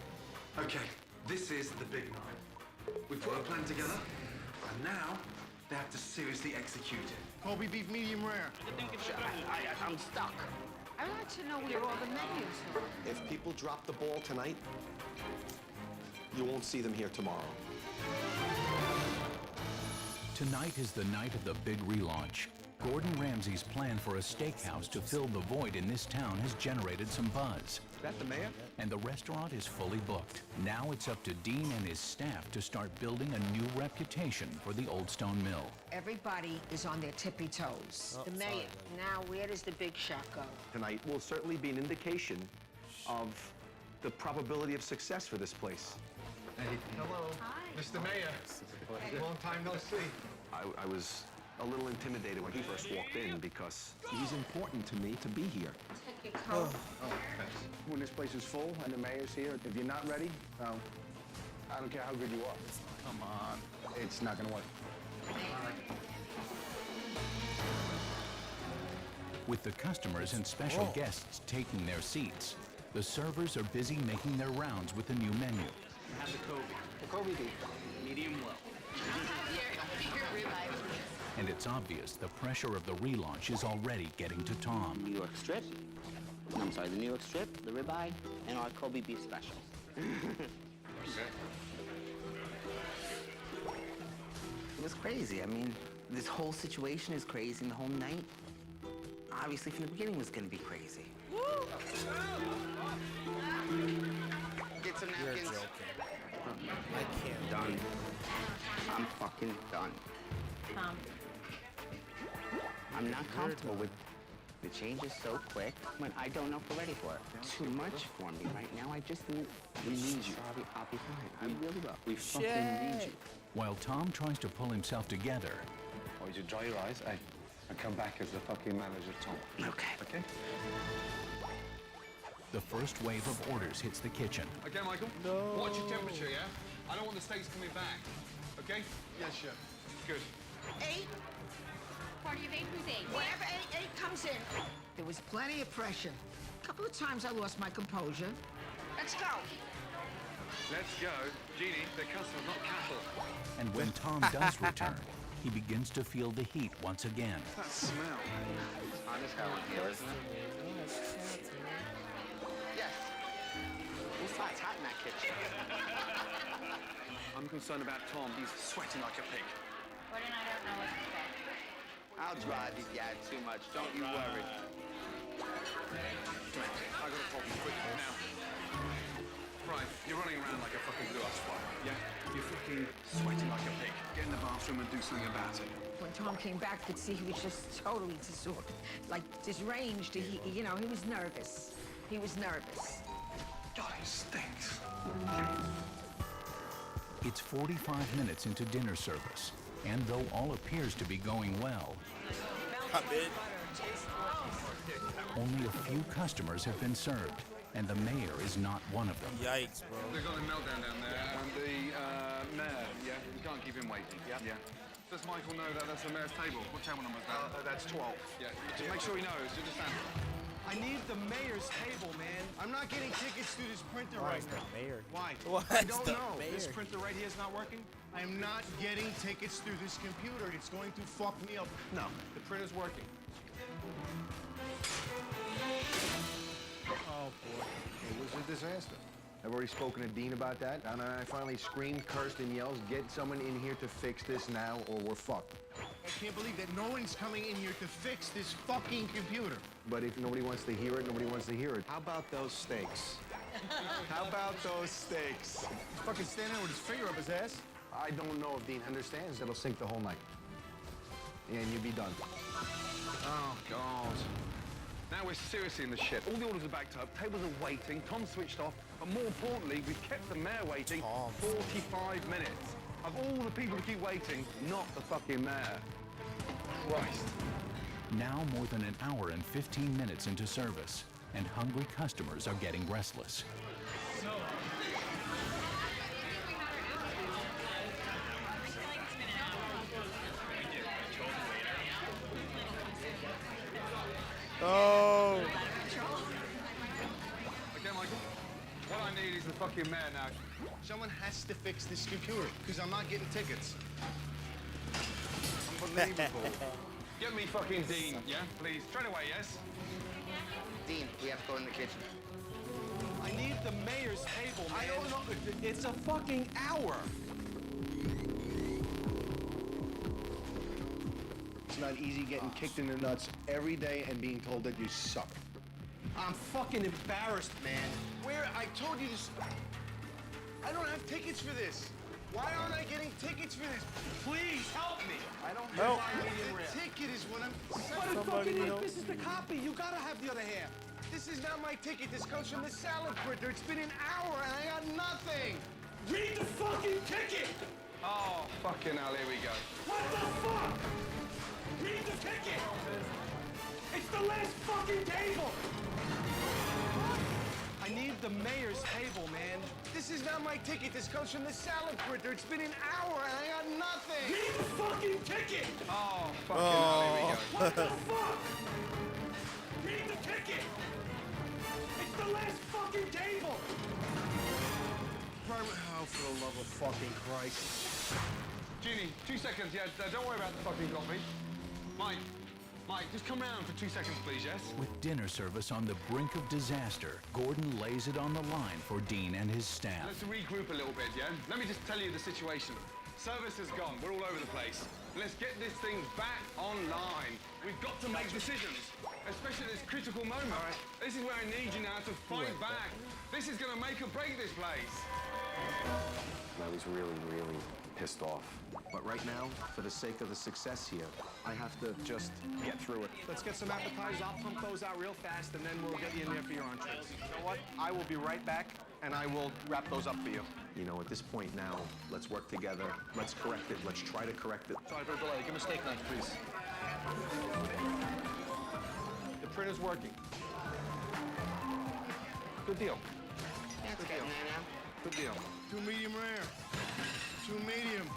Okay, this is the big night. We put a plan together, and now they have to seriously execute it. Kobe beef medium rare. I'm stuck. I'd like to know where all the menus are. If people drop the ball tonight, you won't see them here tomorrow. Tonight is the night of the big relaunch. Gordon Ramsay's plan for a steakhouse to fill the void in this town has generated some buzz. Is that the mayor? And the restaurant is fully booked. Now it's up to Dean and his staff to start building a new reputation for the Old Stone Mill. Everybody is on their tippy toes. The mayor. Now, where does the big shot go? Tonight will certainly be an indication of the probability of success for this place. Hey. Hello. Hi. Mr. Mayor. Long time no see. I was a little intimidated when he first walked in because he's important to me to be here. Take your coat. When this place is full and the mayor's here, if you're not ready, I don't care how good you are. Come on. It's not gonna work. With the customers and special guests taking their seats, the servers are busy making their rounds with the new menu. Have the Kobe. The Kobe beef. Medium well. Your ribeye. And it's obvious the pressure of the relaunch is already getting to Tom. New York strip. I'm sorry, the New York strip, the ribeye, and our Kobe beef special. It was crazy. I mean, this whole situation is crazy, and the whole night, obviously from the beginning, was gonna be crazy. Get some You're napkins. joking. I can't. Done. I'm fucking done. I'm not comfortable with the changes so quick when I don't know if we're ready for it. Too much for me right now. I just need. We need you. I'll be fine. I really will. We fucking need you. While Tom tries to pull himself together, Oh, you dry your eyes, eh? And come back as the fucking manager, Tom. Okay. Okay? the first wave of orders hits the kitchen. Okay, Michael? No. Watch your temperature, yeah? I don't want the steaks coming back. Okay? Yes, chef. Good. 8? Party of 8, who's 8? Whenever 8 comes in. There was plenty of pressure. A couple of times I lost my composure. Let's go. Let's go. Jeannie, they're customers, not cattle. And when Tom does return, he begins to feel the heat once again. That smell. Hot as hell in here, isn't it? Yes. It's hot in that kitchen. I'm concerned about Tom. He's sweating like a pig. Gordon, I don't know what to say. I'll drive if you add too much. Don't you worry. Come here. I got a problem. Quick now. Right, you're running around like a fucking blue ass fly. Yeah? You're fucking sweating like a pig. Get in the bathroom and do something about it. When Tom came back, I could see he was just totally disordered, like disranged. He was nervous. He was nervous. God, it stinks. It's 45 minutes into dinner service, and though all appears to be going well, only a few customers have been served, and the mayor is not one of them. Yikes, bro. They've got a meltdown down there, and the mayor, yeah, we can't keep him waiting. Yeah. Does Michael know that that's the mayor's table? What table number is that? That's 12. Yeah, just make sure he knows. You understand? I need the mayor's table, man. I'm not getting tickets through this printer right now. Mayor. Why? What's I don't the know. mayor? This printer right here is not working. I am not getting tickets through this computer. It's going to fuck me up. No, the printer's working. Oh, boy. It was a disaster. I've already spoken to Dean about that, and I finally screamed, cursed, and yells, get someone in here to fix this now, or we're fucked. I can't believe that no one's coming in here to fix this fucking computer. But if nobody wants to hear it, nobody wants to hear it. How about those steaks? How about those steaks? He's fucking standing there with his finger up his ass. I don't know if Dean understands. It'll sink the whole night. And you'll be done. Oh, God. Now we're seriously in the shit. All the orders are backed up, tables are waiting, Tom's switched off, but more importantly, we've kept the mayor waiting 45 minutes. Of all the people to keep waiting, not the fucking mayor. Christ. Now more than an hour and 15 minutes into service, and hungry customers are getting restless. Oh. Okay, Michael. What I need is the fucking mayor now. Someone has to fix this computer, because I'm not getting tickets. Unbelievable. Get me fucking Dean, yeah? Please. Straight away, yes? Dean, we have to go in the kitchen. I need the mayor's table, man. I don't know. It's a fucking hour. It's not easy getting kicked in the nuts every day and being told that you suck. I'm fucking embarrassed, man. I told you this. I don't have tickets for this. Why aren't I getting tickets for this? Please help me. I don't have my medium rare. The ticket is what I'm. This is the copy. You gotta have the other half. This is not my ticket. This comes from the salad printer. It's been an hour and I got nothing. Read the fucking ticket. Oh, fucking hell, here we go. What the fuck? Read the ticket. It's the last fucking table. I need the mayor's table, man. This is not my ticket. This comes from the salad printer. It's been an hour and I got nothing. Read the fucking ticket! Oh, fucking hell, here we go. What the fuck? Read the ticket! It's the last fucking table! Oh, for the love of fucking Christ. Jeannie, 2 seconds, yeah. Don't worry about the fucking coffee. Mike, just come round for 2 seconds, please, yes? With dinner service on the brink of disaster, Gordon lays it on the line for Dean and his staff. Let's regroup a little bit, yeah? Let me just tell you the situation. Service is gone. We're all over the place. Let's get this thing back online. We've got to make decisions, especially at this critical moment. All right. This is where I need you now to fight back. This is going to make or break this place. I was really, really pissed off. But right now, for the sake of the success here, I have to just get through it. Let's get some appetizers. I'll pump those out real fast, and then we'll get you in there for your entrees. You know what? I will be right back, and I will wrap those up for you. You know, at this point now, let's work together. Let's correct it. Let's try to correct it. Sorry for the delay. Give me a steak knife, please. The printer's working. Good deal. That's Good getting deal. there now. Good deal. 2 medium rare. 2 medium.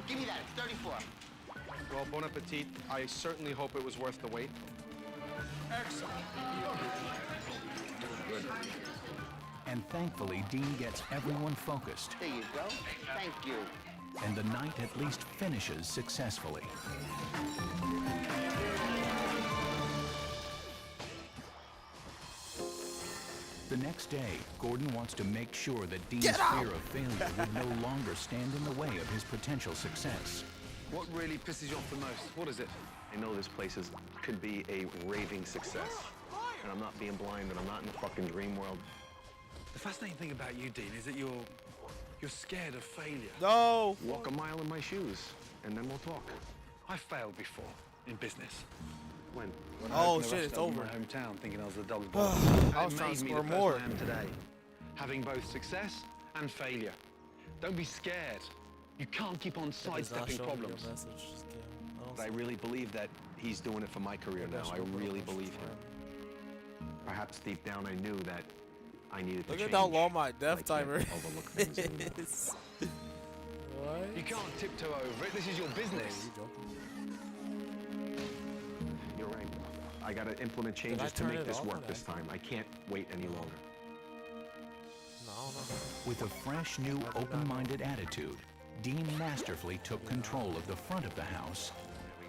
Give me that. It's 34. Well, bon appetit. I certainly hope it was worth the wait. Excellent. Good. And thankfully, Dean gets everyone focused, There you go. Thank you. and the night at least finishes successfully. The next day, Gordon wants to make sure that Dean's fear of failure would no longer stand in the way of his potential success. What really pisses you off the most? What is it? I know this place could be a raving success. And I'm not being blind and I'm not in the fucking dream world. The fascinating thing about you, Dean, is that you're scared of failure. No! Walk a mile in my shoes and then we'll talk. I failed before in business. When? When I Oh opened a shit, it's restaurant over. in my hometown, thinking I was the dog's boss. I was It trying to made me score the more. person I am today, having both success and failure. Don't be scared. You can't keep on sidestepping problems. But I really believe that he's doing it for my career now. I really believe him. Perhaps deep down I knew that I needed to Look change. at how long my death I can't timer overlook things anymore. is. What? You can't tiptoe over it. This is your business. You're right. I gotta implement changes to turn make it this off work on this time. I can't wait any longer. With a fresh, new, open-minded attitude, Dean masterfully took control of the front of the house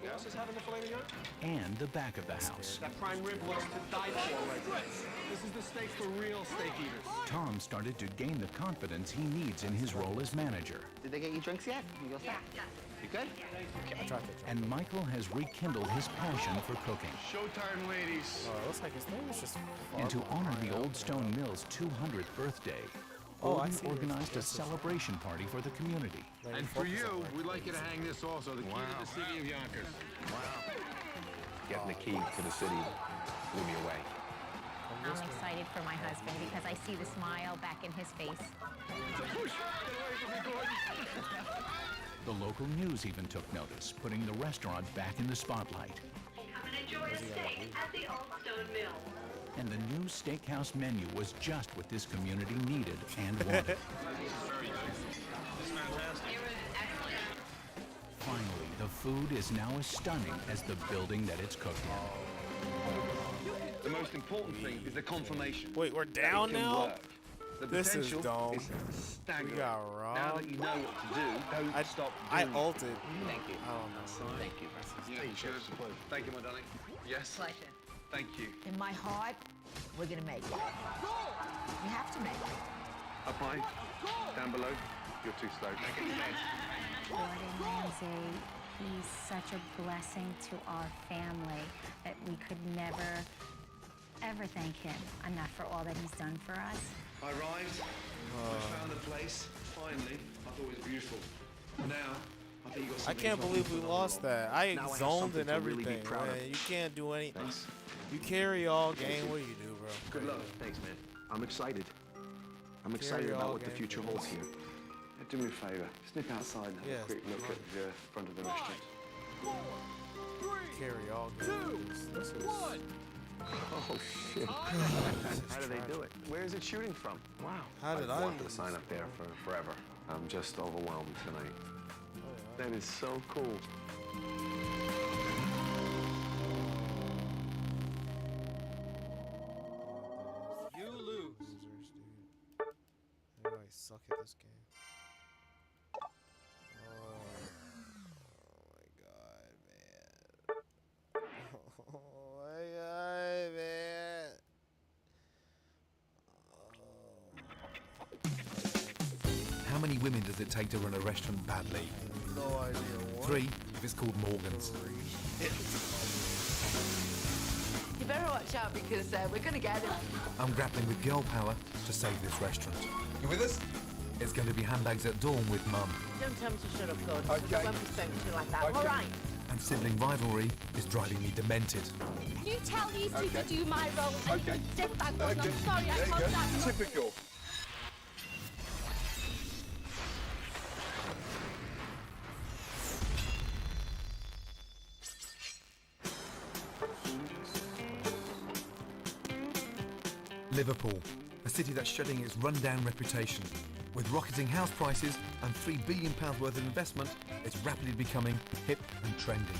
Who else is having the filet mignon? and the back of the house. That prime rib looks to die for right there. This is the steak for real steak eaters. Tom started to gain the confidence he needs in his role as manager. Did they get you drinks yet? You yeah. You good? And Michael has rekindled his passion for cooking. Showtime, ladies. Oh, it looks like his name is just. And to honor the Old Stone Mill's 200th birthday, Oh, I Gordon see. organized a celebration party for the community. And for you, we'd like you to hang this also, the key to the city of Yonkers. Wow. Getting the key to the city blew me away. I'm excited for my husband because I see the smile back in his face. The local news even took notice, putting the restaurant back in the spotlight. Come and enjoy a steak at the Old Stone Mill. And the new steakhouse menu was just what this community needed and wanted. Finally, the food is now as stunning as the building that it's cooked in. The most important thing is the confirmation. Wait, we're that down it can now? work. The This is potential dumb. is staggering. We got Now robbed. that you know what to do, don't stop I doing it. ulted. Thank you. I don't know. Thank you. Yeah, cheers. Thank you, my darling. Yes. Pleasure. Thank you. In my heart, we're gonna make it. We have to make it. Up high, down below. You're too slow. Gordon Ramsay, he's such a blessing to our family that we could never, ever thank him enough for all that he's done for us. I arrived. I found the place. Finally, I thought it was beautiful. Now, I think you got I something can't to believe we offer. lost that. I Now I have zoned something and to really be everything, proud of. man. You can't do anything. Thanks. You carry all game. What do you do, bro? Good luck. Thanks, man. I'm excited. I'm Carry excited about all what the game. future holds here. Do me a favour. Snip outside and have Yes, a quick look at the front of the restaurant. Carry all game. This is. Oh, shit. How do they do it? Where is it shooting from? Wow. How did I've I wanted to lose? sign up there for forever. I'm just overwhelmed tonight. That is so cool. You lose. I suck at this game. Oh my god, man. Oh my god, man. How many women does it take to run a restaurant badly? No idea. What? 3, if it's called Morgan's. You better watch out because we're gonna get him. I'm grappling with girl power to save this restaurant. You with us? It's going to be handbags at dawn with Mum. Don't tell me to shut up, Gordon. Okay. I won't be spoken to like that. Okay. All right. And sibling rivalry is driving me demented. Can you tell these two Okay. to do my role and Okay. step back? I'm sorry, I There you can't go. stand it. Typical. Liverpool, a city that's shedding its rundown reputation. With rocketing house prices and £3 billion worth of investment, it's rapidly becoming hip and trendy.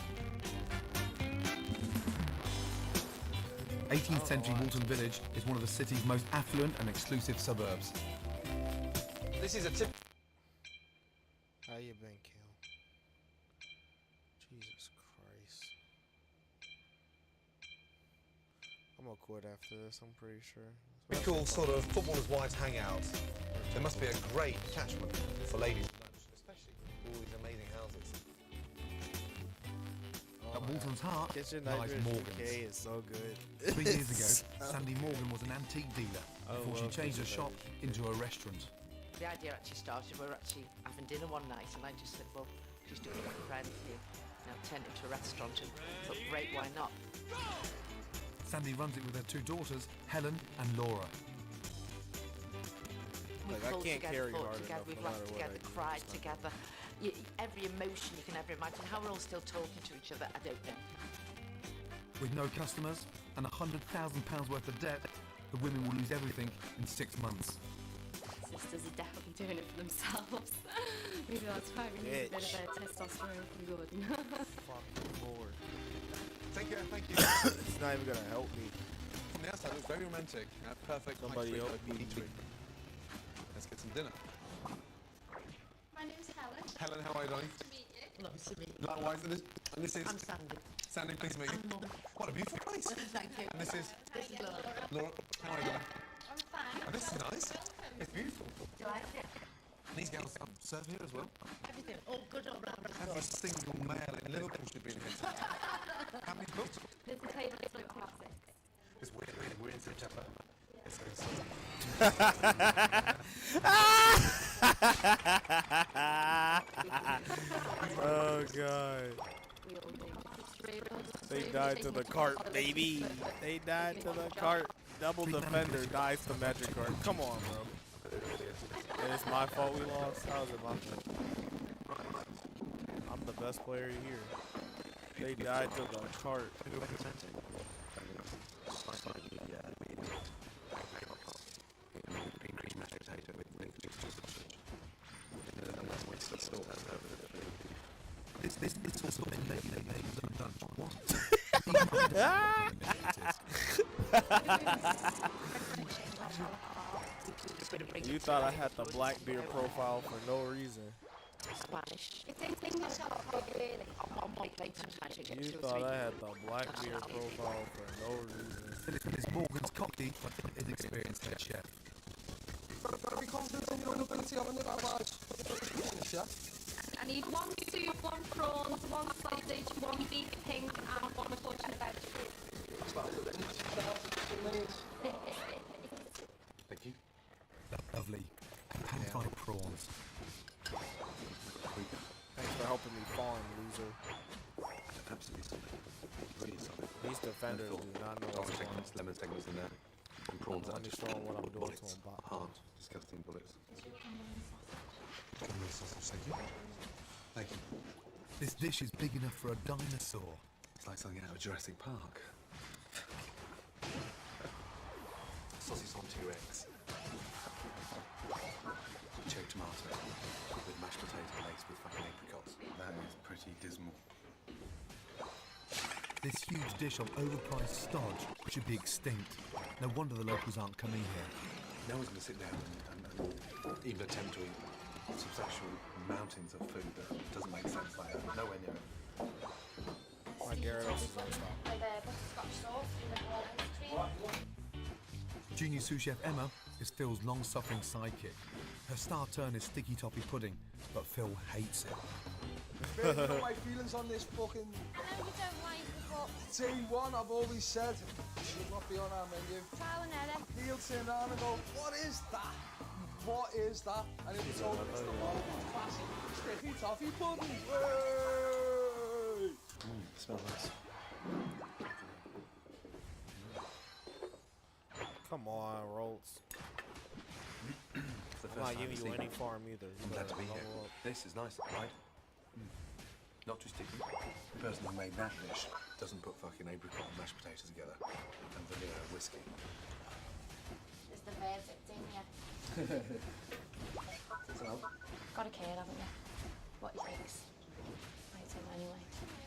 18th century Walton Village is one of the city's most affluent and exclusive suburbs. This is a tip. How you been, Kale? Jesus Christ. I'm gonna quit after this, I'm pretty sure. Pretty cool sort of footballers' wives hangout. There must be a great catchment for ladies' lunch, especially for all these amazing houses. At Walton's heart Kitchen lies Nightmares Morgan's. UK is so good. 3 years ago, Sandy Morgan was an antique dealer before she love changed her Kitchen shop into a restaurant. The idea actually started, we were actually having dinner one night and I just said, well, she's doing it for a friend here. Now turn it into a restaurant and thought, great, why not? Sandy runs it with her 2 daughters, Helen and Laura. We Like, I pulled can't together, carry fought hard together, enough, we've no laughed matter what together, I do. cried together. Every emotion you can ever imagine. How we're all still talking to each other, I don't know. With no customers and £100,000 worth of debt, the women will lose everything in 6 months. Sisters are definitely doing it for themselves. Maybe that's why we need a bit of a testosterone from Gordon. Fucking Lord. Thank you, thank you. It's not even gonna help me. From the outside, it looks very romantic. Perfect. Somebody high street help local me. eatery. Let's get some dinner. My name's Helen. Helen, how are you, darling? Nice to meet you. Nice to meet you. Likewise, and this is I'm Sandy. Sandy, pleased to meet you. What a beautiful place. Thank you. And this is This is Laura. Laura. How are you, darling? I'm fine. Oh, this is nice. It's beautiful. Do you like it? And these girls serve here as well. Everything. All good all round. Every single male in Liverpool should be in here. How many cooks? There's a table full of classics. It's weird, we're in each other. It's very sweet. Oh god. They died to the cart, baby. They died to the cart. Double defender dies to magic cart. Come on, bro. And it's my fault we lost. How is it my fault? I'm the best player here. They died to the cart. This also been made lunch. What? You thought I had the black beard profile for no reason. Spanish. It's English alcohol, really. On one plate of Spanish. You thought I had the black beard profile for no reason. It's Morgan's cocky but inexperienced head chef. Gotta be confident in your own ability, haven't you, chef? I need 1 soup, 1 prawns, 1 sausage, 1 beef pink, and 1 unfortunate vegetable. Thank you. Lovely. Pan-fried prawns. Thanks for helping me farm, loser. Absolutely solid. Really solid. These defenders do not know what's going on. Lemon segments in there. And prawns. Let me show them what I'm doing to them. Hard. Disgusting bullets. Sausage, thank you. Thank you. This dish is big enough for a dinosaur. It's like something out of Jurassic Park. Sausage on 2 eggs. Cherry tomato with mashed potato laced with fucking apricots. That is pretty dismal. This huge dish of overpriced stodge should be extinct. No wonder the locals aren't coming here. No one's going to sit down and even attempt to eat substantial mountains of food that doesn't make sense like that. Nowhere near it. My Gyarados is on top. With butterscotch sauce and the ice cream. Junior sous chef Emma is Phil's long-suffering sidekick. Her star turn is sticky toffee pudding, but Phil hates it. You know my feelings on this fucking... I know you don't like it, but T1, I've always said, it should not be on our menu. trial and error. He'll turn around and go, what is that? What is that? And he'll be told it's the classic sticky toffee pudding. Hey! Smells nice. Come on, Rolls. I'm not giving you any farm either. I'm glad to be here. This is nice, right? Not too sticky. The person who made that dish doesn't put fucking apricot and mashed potatoes together and vanilla whiskey. It's the verdict, ain't ya? Got a kid, haven't you? What he thinks. Right, so anyway.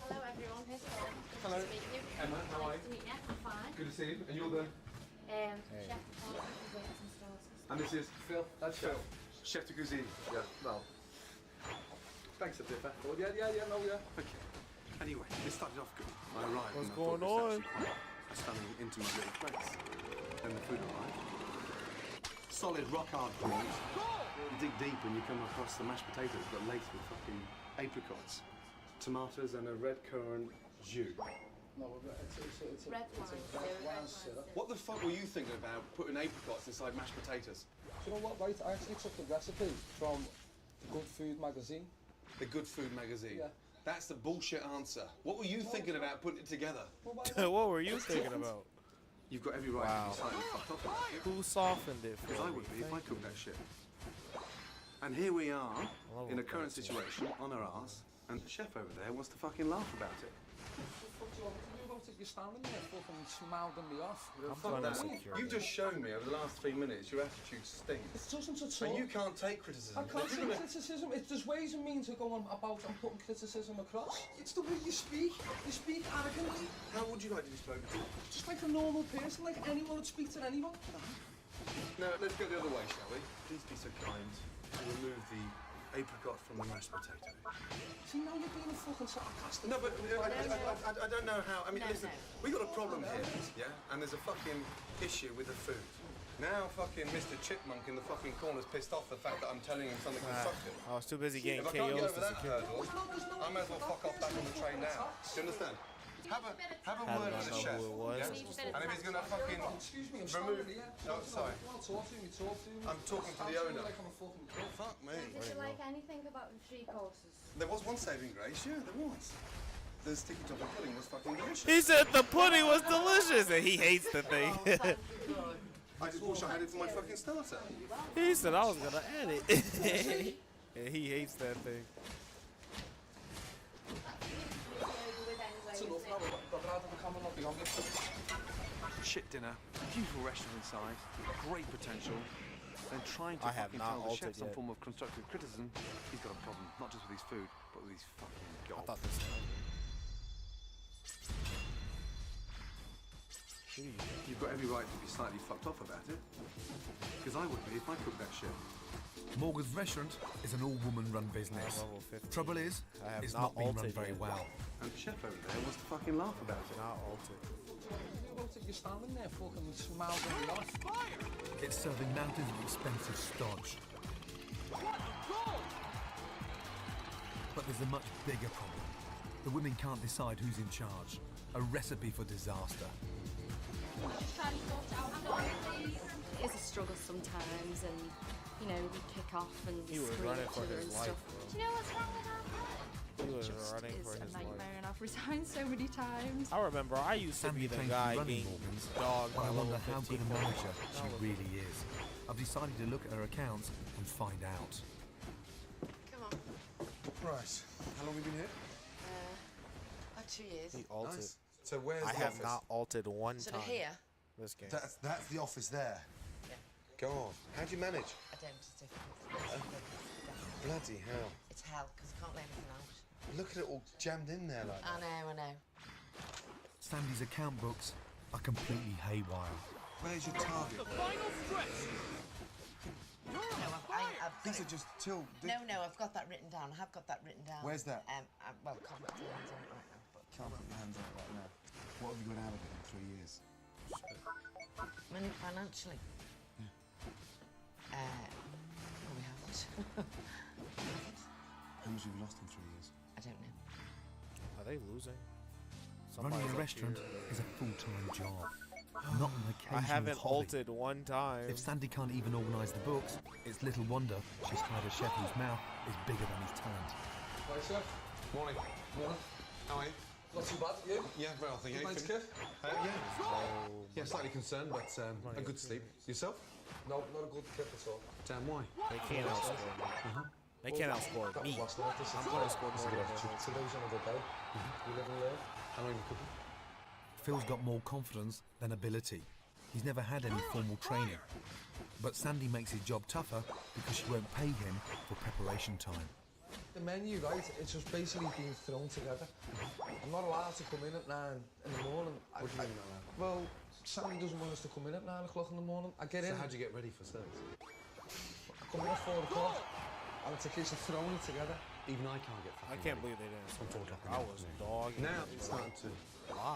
Hello everyone, here's Phil. Hello. Nice to meet you. Emma, how are you? Nice to meet you. I'm fine. Good to see you. And you're the... Chef and starters. And this is... Phil. That's Phil. Chef de cuisine. Yeah, well... Thanks a bit, Phil. Yeah. Okay. Anyway, it started off good. I arrived. What's and I thought going on? it was actually quite a stunning, intimate little place. Then the food arrived. Solid rock hard prawns. You dig deep and you come across the mashed potatoes got laced with fucking apricots, tomatoes and a red currant jus. No, it's a Red wine syrup. What the fuck were you thinking about putting apricots inside mashed potatoes? Do you know what, right? I actually took the recipe from the Good Food magazine. The Good Food magazine? Yeah. That's the bullshit answer. What were you thinking about putting it together? What were you thinking about? You've got every right to be slightly fucked off about it. Who softened it for Because I me? would be if I cooked that shit. And here we are, in a current situation, on our arse, and the chef over there wants to fucking laugh about it. What do you want me to do about it? You're standing there fucking mouthing me off. Fuck that. You've just shown me over the last 3 minutes your attitude stinks. It doesn't at all. And you can't take criticism. I can't take criticism. There's ways and means of going about and putting criticism across. It's the way you speak. You speak arrogantly. How would you like to be spoken to? Just like a normal person, like anyone would speak to anyone. Now, let's go the other way, shall we? Please be so kind to remove the apricot from the mashed potato. See, now you're being a fucking sarcastic. No, but I don't know how. I mean, listen, we got a problem here, yeah? And there's a fucking issue with the food. Now fucking Mr. Chipmunk in the fucking corner's pissed off the fact that I'm telling him something constructive. I was too busy getting If I can't get KOs over to that secure. hurdle, I may as well fuck off back on the train now. Do you understand? Have a word with the chef. Yeah? And if he's gonna fucking Excuse me, I'm remove... sorry, Oh, sorry. Talk to me, talk to me. I'm talking to the owner. Like I'm a fucking kid. Fuck me. Did you like anything about the 3 courses? There was one saving grace, yeah, there was. The sticky toffee pudding was fucking delicious. He said the pudding was delicious, and he hates the thing. I just wish I had it for my fucking starter. He said I was gonna add it. And he hates that thing. It's enough now, we've got out of the common lot beyond this. Shit dinner, beautiful restaurant inside, great potential. Then trying to I have fucking not tell the chef altered some yet. form of constructive criticism, he's got a problem, not just with his food, but with his fucking I gob. thought this. You've got every right to be slightly fucked off about it. Because I would be if I cooked that shit. Morgan's restaurant is an all-woman run business. Trouble is, it's not being run very well. And the chef over there wants to fucking laugh about it. Not altered. You're standing there fucking mouthing me off. It's serving mountains of expensive stodge. But there's a much bigger problem. The women can't decide who's in charge. A recipe for disaster. It's a struggle sometimes, and you know, we kick off and He was scream running at for each other his and life, stuff. bro. Do you know what's wrong with our He was just running is for a his nightmare, life. and I've resigned so many times. I remember I used to be the Sandy guy claims to be being running Morgan's, dogged but by I wonder level how 15 good a manager Pokémon. she really is. I've decided to look at her accounts and find out. Come on. Right. How long have we been here? About 2 years. He altered. Nice. So where's I the have office? not altered one So time. to here, This game. That's the office there. Yeah. Go on. How do you manage? I don't, it's difficult. Bloody hell. It's hell, because I can't lay anything out. Look at it all jammed in there like that. I know. Sandy's account books are completely haywire. Where's your target? No, I've got These it. are just till... No, I've got that written down. I have got that written down. Where's that? Well, can't put my hands on it right now. But Can't put my hands on it right now. What have you got out of it in 3 years? money financially. Well, we haven't. How much have you lost in 3 years? I don't know. Are they losing? Running Somebody's a up restaurant here. is a full-time job, not an occasional I haven't hobby. altered one time. If Sandy can't even organise the books, it's little wonder she's hired a chef whose mouth is bigger than his talent. Right, chef. Morning. Morning. How are you? Not too bad, you? Yeah, well, I think Good night's kid? Yeah, slightly concerned, but a good sleep. Yourself? No, not a good kid at all. Damn, why? They can't outscore me. They can't outscore That was me. last night. This I'm is going to score this is more a than good them. attitude. Today's on a good day. You live and learn. How long have you cooking? Phil's got more confidence than ability. He's never had any formal training. But Sandy makes his job tougher because she won't pay him for preparation time. The menu, right, it's just basically being thrown together. I'm not allowed to come in at 9 in the morning. What do you mean not allowed? Well, Sandy doesn't want us to come in at 9 o'clock in the morning. I get in. So how'd you get ready for service? I come in at 4 o'clock. And it's a case of throwing it together. Even I can't get fucking I can't ready. believe they didn't. I'm talking I was dogging. Now it's starting to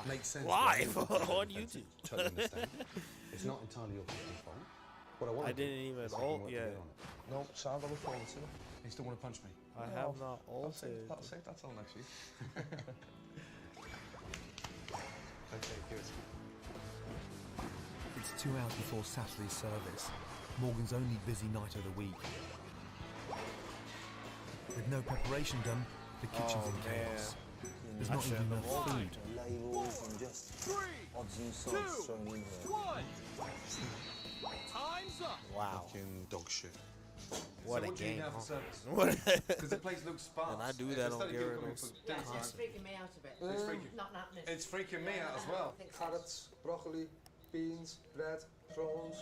make sense. Live on YouTube. Totally understand. It's not entirely your fucking fault. What I want I didn't even ult yet. No, Sam, I look forward to it. You still want to punch me? I have not ulted. I'll say that's all next week. Okay, good. It's 2 hours before Saturday's service. Morgan's only busy night of the week. With no preparation done, the kitchen's in chaos. There's not even enough food. Labels and just odds and sods thrown in there. Time's up. Wow. Fucking dog shit. What so a what do you game. need now Huh? for service? What? Because the place looks sparse. And I do that on Gyarados. Yeah, it's freaking me out a bit. It's freaking, Not happening. it's freaking me out as well. Carrots, broccoli, beans, bread, prawns.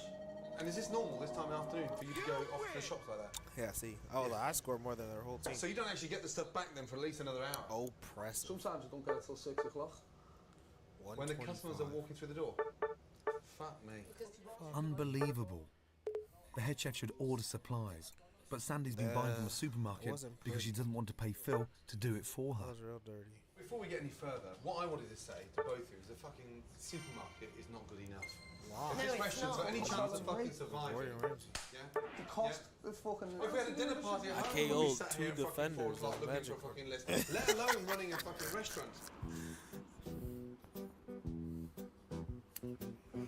And is this normal this time of afternoon for you to go off to the shops like that? Yeah, see. Oh, I scored more than their whole team. So you don't actually get the stuff back then for at least another hour? Oh, press. Sometimes I don't get it till 6 o'clock. When the customers are walking through the door? Fuck me. Unbelievable. The head chef should order supplies, but Sandy's been buying from a supermarket because she doesn't want to pay Phil to do it for her. That was real dirty. Before we get any further, what I wanted to say to both of you is the fucking supermarket is not good enough. Wow. If this restaurant's got any chance of fucking surviving, yeah? The cost is fucking... If we had a dinner party at I home, we'd be KO'd sat 2 here at fucking 4 defenders o'clock on looking Magic. for a fucking list, let alone running a fucking restaurant.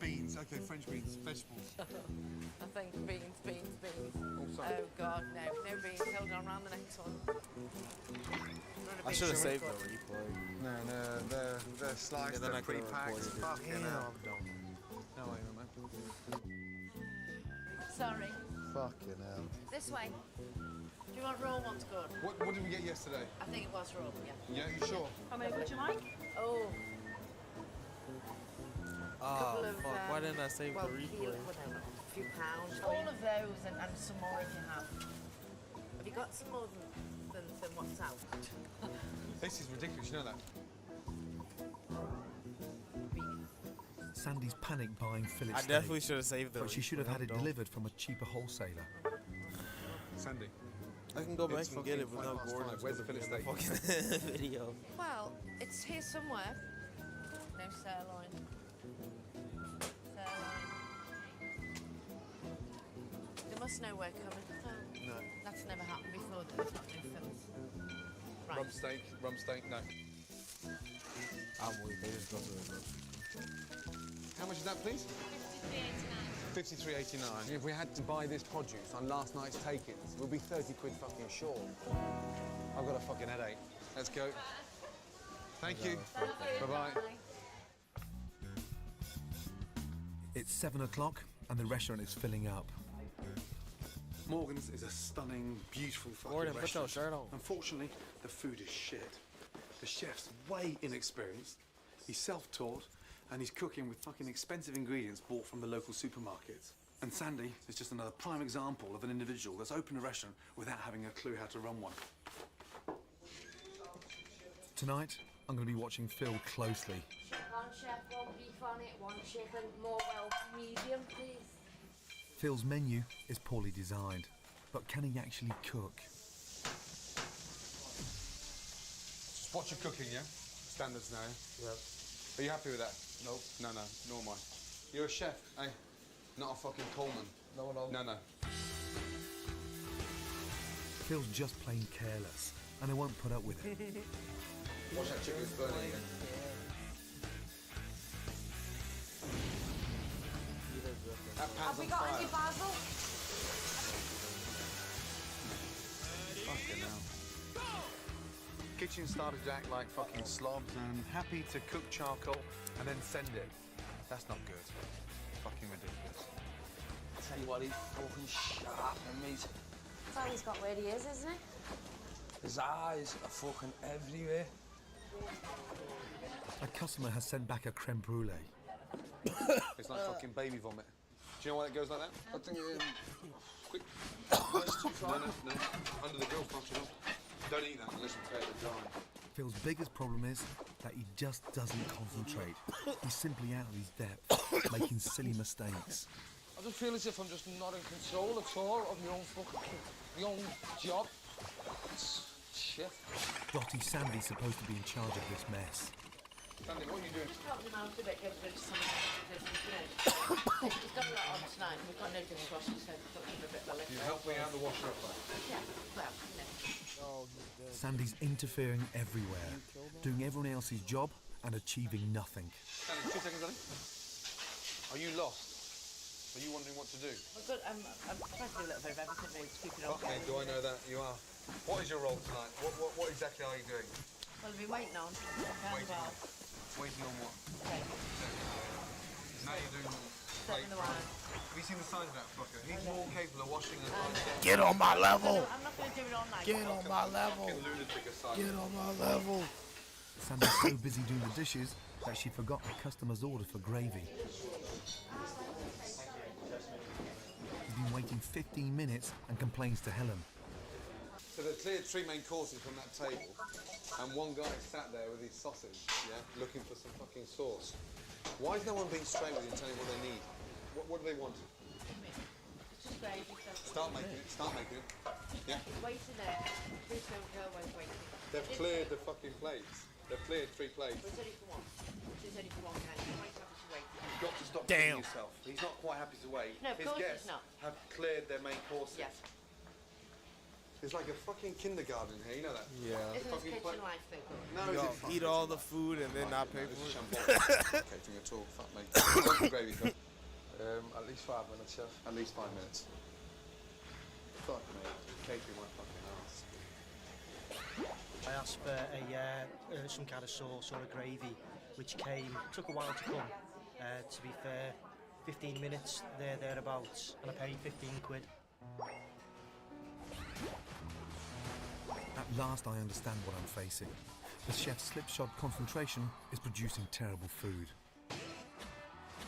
Beans, okay, French beans, vegetables. I think beans. Oh, God, no beans. Hold on, round the next one. I should have saved the replay. No, they're sliced, then I they're could've pre-packed. recorded it. Fucking Damn, hell. I'm dumb. No, wait a minute. Sorry. Fucking hell. This way. Do you want raw ones good? What did we get yesterday? I think it was raw, yeah. Yeah, you sure? How many would you like? Oh. Oh, Couple of, fuck. Why didn't I save well, the replay? A few pounds. All of those and some more if you have. Have you got some more than what's out? This is ridiculous, you know that? Sandy's panic buying Philip I steak, definitely should have saved the but she should have replay. had it I'm dumb. delivered from a cheaper wholesaler. Sandy. I can go back It's and get it fucking without 5:05. Gordon. Where's the Philip steak? Fucking video. Well, it's here somewhere. No sirloin. They must know we're coming. Oh, No. that's never happened before. There's not no films. Right. Rump steak, no. I'm weak. They just go to the grocery. How much is that, please? $53.89. If we had to buy this produce on last night's take-ins, we'll be 30 quid fucking short. I've got a fucking headache. Let's go. Thank you. Bye-bye. It's 7 o'clock and the restaurant is filling up. Morgan's is a stunning, beautiful fucking Gordon, put your restaurant. shirt on. Unfortunately, the food is shit. The chef's way inexperienced. He's self-taught, and he's cooking with fucking expensive ingredients bought from the local supermarkets. And Sandy is just another prime example of an individual that's opened a restaurant without having a clue how to run one. Tonight, I'm going to be watching Phil closely. One chef, one beef on it, one chicken, more well medium, please. Phil's menu is poorly designed, but can he actually cook? Just watch your cooking, yeah? Standards now. Yep. Are you happy with that? No. No, nor am I. You're a chef, eh? Not a fucking Coleman. No. No. Phil's just plain careless, and I won't put up with it. Watch that chicken's burning again. That pan's Have we on got fire. any basil? Fucking hell. Kitchen started to act like fucking slobs and happy to cook charcoal and then send it. That's not good. Fucking ridiculous. I'll tell you what, he's fucking sharp, mate. That's all he's got where he is, isn't it? His eyes are fucking everywhere. A customer has sent back a creme brulee. It's like fucking baby vomit. Do you know why it goes like that? I think Quick. That's too far. No. Under the grill, fucking hell. Don't eat that unless you're prepared to die. Phil's biggest problem is that he just doesn't concentrate. He's simply out of his depth, making silly mistakes. I just feel as if I'm just not in control at all of my own job. It's shit. Dottie Sandy's supposed to be in charge of this mess. Sandy, what are you doing? Just helping him out a bit, get rid of some of the different, He's got a lot on tonight, and we've got no dishwasher, so we've got to give him a bit of a lift. You help me out the washer up there? Yeah, well, you know. Sandy's interfering everywhere, doing everyone else's job and achieving nothing. Sandy, 2 seconds, Danny. Are you lost? Are you wondering what to do? Well, good, I'm trying to do a little bit of everything, maybe, to keep it up. Okay, do I know that? You are. What is your role tonight? What exactly are you doing? Well, I've been waiting on. Waiting on what? Okay. Now you're doing Stepping the wine. Have you seen the size of that fucker? He's more capable of washing than I am. Get on my level! I'm not going to do it all night. Get on my level! Get on my level! Sandy's so busy doing the dishes that she forgot the customer's order for gravy. He's been waiting 15 minutes and complains to Helen. So they cleared 3 main courses from that table, and one guy sat there with his sausage, yeah, looking for some fucking sauce. Why is no one being straight with you and telling what they need? What do they want? It's just gravy. Start making it. Start making it. Yeah. Waiting there. Please don't go away waiting. They've cleared the fucking plates. They've cleared 3 plates. But it's only for one. It's only for one can. You're quite happy to wait. You've got to stop Damn. killing yourself. He's not quite happy to wait. No, of His course guests he's not. have cleared their main courses. Yes. It's like a fucking kindergarten here, you know that? Yeah. Isn't this kitchen life though good? No, You is gotta it eat all the food and then not pay for it. Catering at all, fuck mate. What's the gravy for? At least 5 minutes, chef. At least 5 minutes. Fuck mate, catering my fucking ass. I asked for some kind of sauce or a gravy, which took a while to come. To be fair, 15 minutes, thereabouts, and I paid 15 quid. At last I understand what I'm facing. The chef's slipshod concentration is producing terrible food.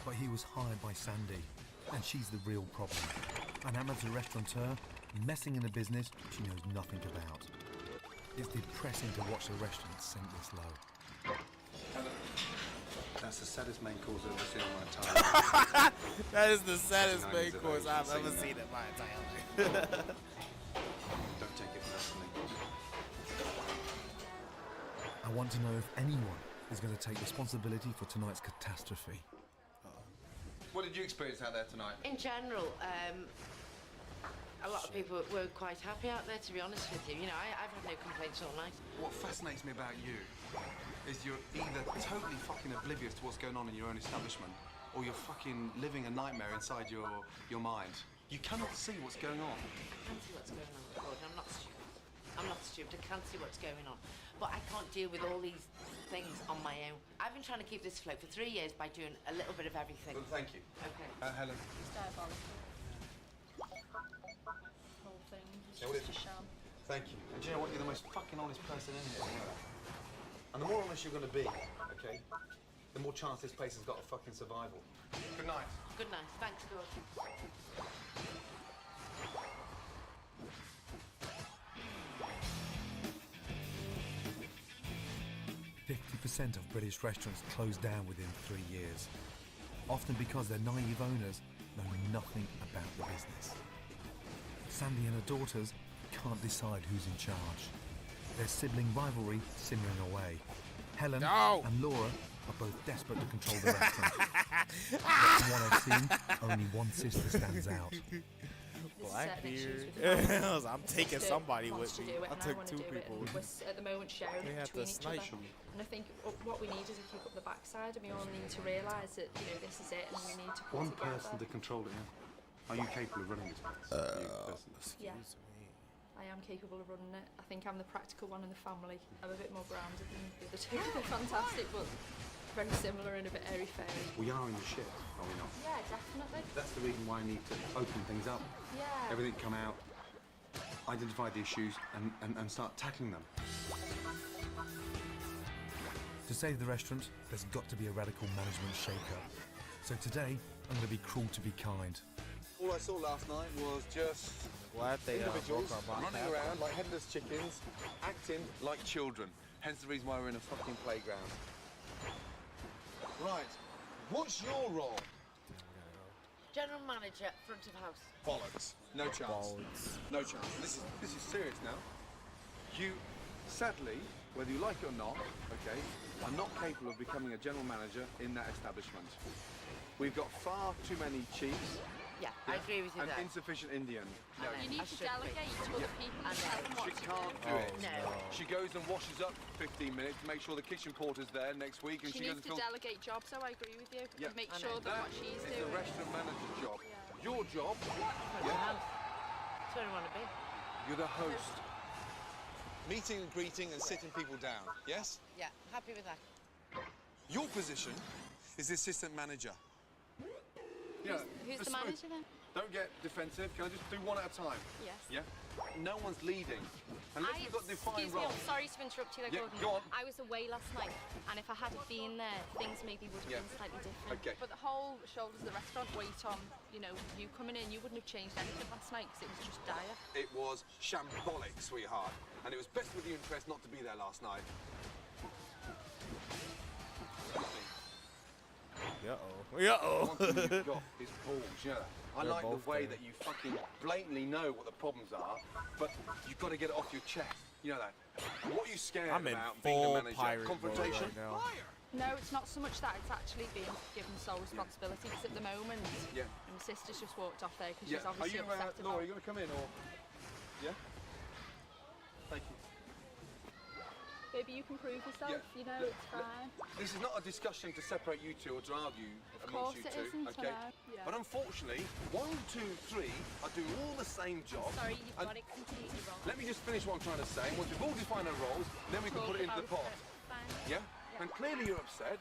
But he was hired by Sandy, and she's the real problem. An amateur restaurateur messing in a business she knows nothing about. It's depressing to watch the restaurant sink this low. That's the saddest main course I've ever seen in my entire life. That is the saddest main course I've ever seen in my entire life. Don't take it personally. I want to know if anyone is going to take responsibility for tonight's catastrophe. What did you experience out there tonight? In general, a lot of people were quite happy out there, to be honest with you. You know, I've had no complaints all night. What fascinates me about you is you're either totally fucking oblivious to what's going on in your own establishment, or you're fucking living a nightmare inside your mind. You cannot see what's going on. I can see what's going on, Gordon. I'm not stupid. I'm not stupid. I can see what's going on. But I can't deal with all these things on my own. I've been trying to keep this afloat for 3 years by doing a little bit of everything. Well, thank you. Okay. Helen. It's diabolical. Whole thing. It's Yeah, well, just a it's- sham. Thank you. And do you know what? You're the most fucking honest person in here. You know that? And the more honest you're going to be, okay, the more chance this place has got of fucking survival. Good night. Good night. Thanks, Gordon. 50% of British restaurants close down within 3 years, often because their naive owners know nothing about the business. Sandy and her daughters can't decide who's in charge. Their sibling rivalry simmering away. Helen and Laura are both desperate to control the restaurant. But from what I've seen, only one sister stands out. Blackbeard. I'm taking somebody with me. I took 2 people. We're at the moment sharing They it had between to each other. snipe me. And I think what we need is a kick up the backside, and we all need to realise that, you know, this is it, and we need to pull One together. person to control it, yeah. Are you capable of running this place? Yeah. I am capable of running it. I think I'm the practical one in the family. I'm a bit more grounded than the other two. They're fantastic, but very similar and a bit airy-fairy. We are in the shit, are we not? Yeah, definitely. That's the reason why I need to open things up. Yeah. Everything come out, identify the issues, and start tackling them. To save the restaurant, there's got to be a radical management shake-up. So today, I'm going to be cruel to be kind. All I saw last night was just Glad they individuals broke our back. running around like headless chickens, acting like children. Hence the reason why we're in a fucking playground. Right. What's your role? General manager, front of house. Bollocks. No chance. No chance. This is serious now. You, sadly, whether you like it or not, okay, are not capable of becoming a general manager in that establishment. We've got far too many chiefs. Yeah, I agree with you and there. insufficient Indian. No, You need to delegate to other people and tell them what She to can't do. do it. No. She goes and washes up for 15 minutes to make sure the kitchen porter's there next week, and She she goes needs and to fills. delegate jobs, so I agree with you. Yeah. And make sure that what she's is doing. the restaurant manager's job. Your job. Front of house. That's where I want to be. You're the host. Meeting and greeting and sitting people down. Yes. Yeah, happy with that. Your position is the assistant manager. Yeah. Who's just the manager then? Don't get defensive. Can I just do one at a time? Yes. Yeah? No one's leading. Unless we've got defined Excuse me, roles. I'm sorry to interrupt you there, Yeah, Gordon. go on. I was away last night, and if I had been there, things maybe would have been slightly different. Okay. But the whole shoulders of the restaurant weight on, you know, you coming in, you wouldn't have changed anything last night because it was just dire. It was shambolic, sweetheart. And it was best with your interest not to be there last night. Uh-oh. One thing you've got is balls, you know that? I They're like the both way there. that you fucking blatantly know what the problems are, but you've got to get it off your chest. You know that? What are you scared I'm in about being the full manager? pirate mode Confrontation? right now. No, it's not so much that, it's actually being given sole responsibility, because at the moment, Yeah. my sister's just walked off there because Yeah. she's Are obviously you, upset Laura, about... are you going to come in or? Yeah? Thank you. Maybe you can prove yourself, Yeah. you know, it's fine. This is not a discussion to separate you two or to argue amongst you course it two, isn't, I okay? know. Yeah. But unfortunately, 1, 2, 3 are doing all the same job. Sorry, you've and got it completely wrong. Let me just finish what I'm trying to say. Once we've all defined our roles, then we can put it into the pot. Yeah? And clearly you're upset.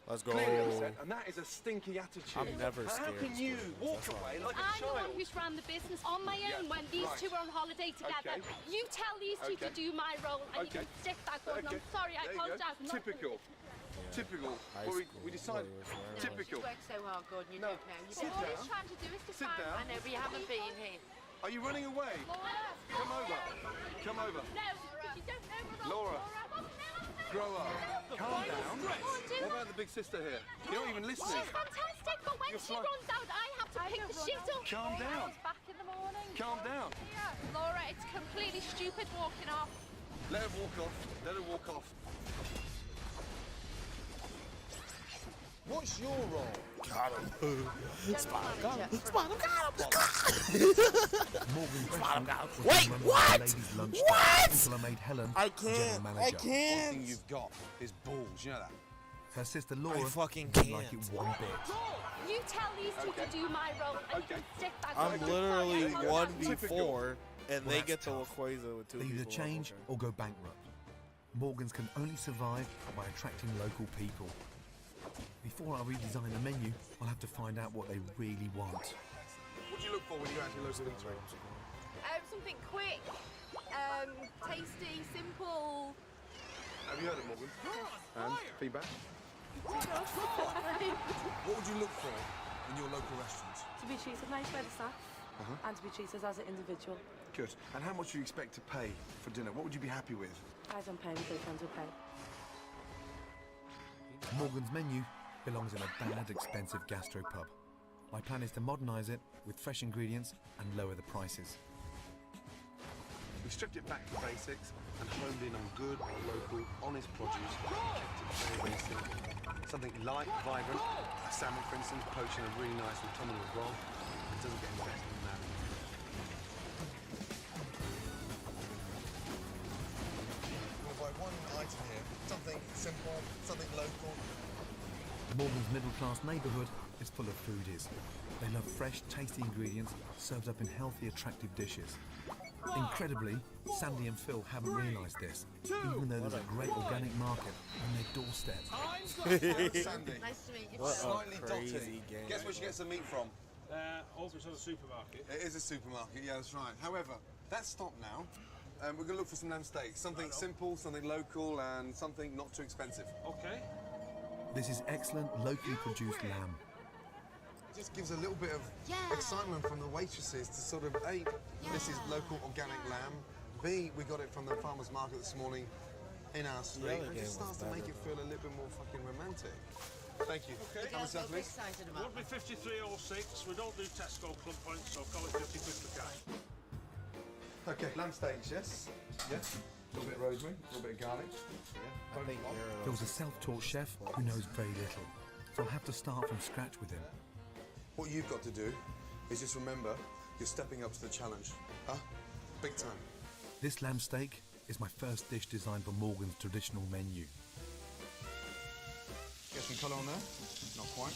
Let's go. Clearly upset, and that is a stinky attitude. I'm never How scared. can you walk away like a I'm the one child? who's ran the business on my own Yeah, when these right. two are on holiday together. Okay. You tell these two to Okay. do my role and you Okay. can stick that Gordon. Okay. I'm sorry, I There you go. apologise. I'm not Typical. Typical. High But we school decided. players, right? Typical. You work so hard, Gordon, you don't know. You Sit don't All know. he's trying to do is to Sit find... down. I know, but you haven't been here. Are you running away? Laura! Come over. Come over. No, because you don't know Laura. Grow up. Calm down. do What about the big sister here? You're not even listening. She's fantastic, but when You're she fine. runs out, I have to pick the shit up. Calm down. Back in the morning. Calm down. Yeah. Laura, it's completely stupid walking off. Let her walk off. Let her walk off. What's your role? Got him. Spot him, got him. Manager. Spot him, got him. Morgan's Spot him, got him. restaurant Wait, was run what? by ladies' lunch What? until I made Helen I general can't. manager. I One can't. thing you've got is balls. You know that? Her sister Laura I fucking didn't like can't. it one bit. You tell these two to do my role and you Okay. can stick that I'm Gordon. literally Sorry, I one apologise. v4, and they that's get the tough. Laquaza with two They either people. change Okay. or go bankrupt. Morgans can only survive by attracting local people. Before I redesign the menu, I'll have to find out what they really want. What do you look for when you go out to your local eatery? Something quick, tasty, simple. Have you heard of Morgan? And feedback? What What would you look for in your local restaurants? To be treated nice by the staff and to be treated as an individual. Good. And how much do you expect to pay for dinner? What would you be happy with? I don't pay, my boyfriend will pay. Morgan's menu belongs in a bad, expensive gastropub. My plan is to modernise it with fresh ingredients and lower the prices. We stripped it back to basics and honed in on good, local, honest produce. Kept it very, very simple. Something light, vibrant. A salmon, for instance, poached in a really nice autumnal roll. It doesn't get any better than that. We'll buy one item here. Something simple, something local. Morgan's middle-class neighbourhood is full of foodies. They love fresh, tasty ingredients served up in healthy, attractive dishes. Incredibly, Sandy and Phil haven't realised this, even though there's a great organic market on their doorstep. Sandy. Nice to meet you. What a Slightly crazy dotty. game. Guess where she gets the meat from? Also, it's not a supermarket. It is a supermarket, yeah, that's right. However, that's stopped now. We're going to look for some lamb steaks. Something simple, something local, and something not too expensive. Okay. This is excellent, locally produced lamb. It just gives a little bit of excitement from the waitresses to sort of, A, this is local organic lamb. B, we got it from the farmer's market this morning. in our street other and game just starts was to make better, it feel a little bit more fucking romantic. Thank you. Okay. How much that, please? Would be 53.06. We don't do Tesco club points, so call it 50 quid for cash. Okay, lamb steaks, yes? Yes. A little bit of rosemary, a little bit of garlic. Yeah. I think There was a self-taught chef who knows very little, so I'll have to start from scratch with him. What you've got to do is just remember you're stepping up to the challenge. Huh? Big time. This lamb steak is my first dish designed for Morgan's traditional menu. Get some colour on there? Not quite.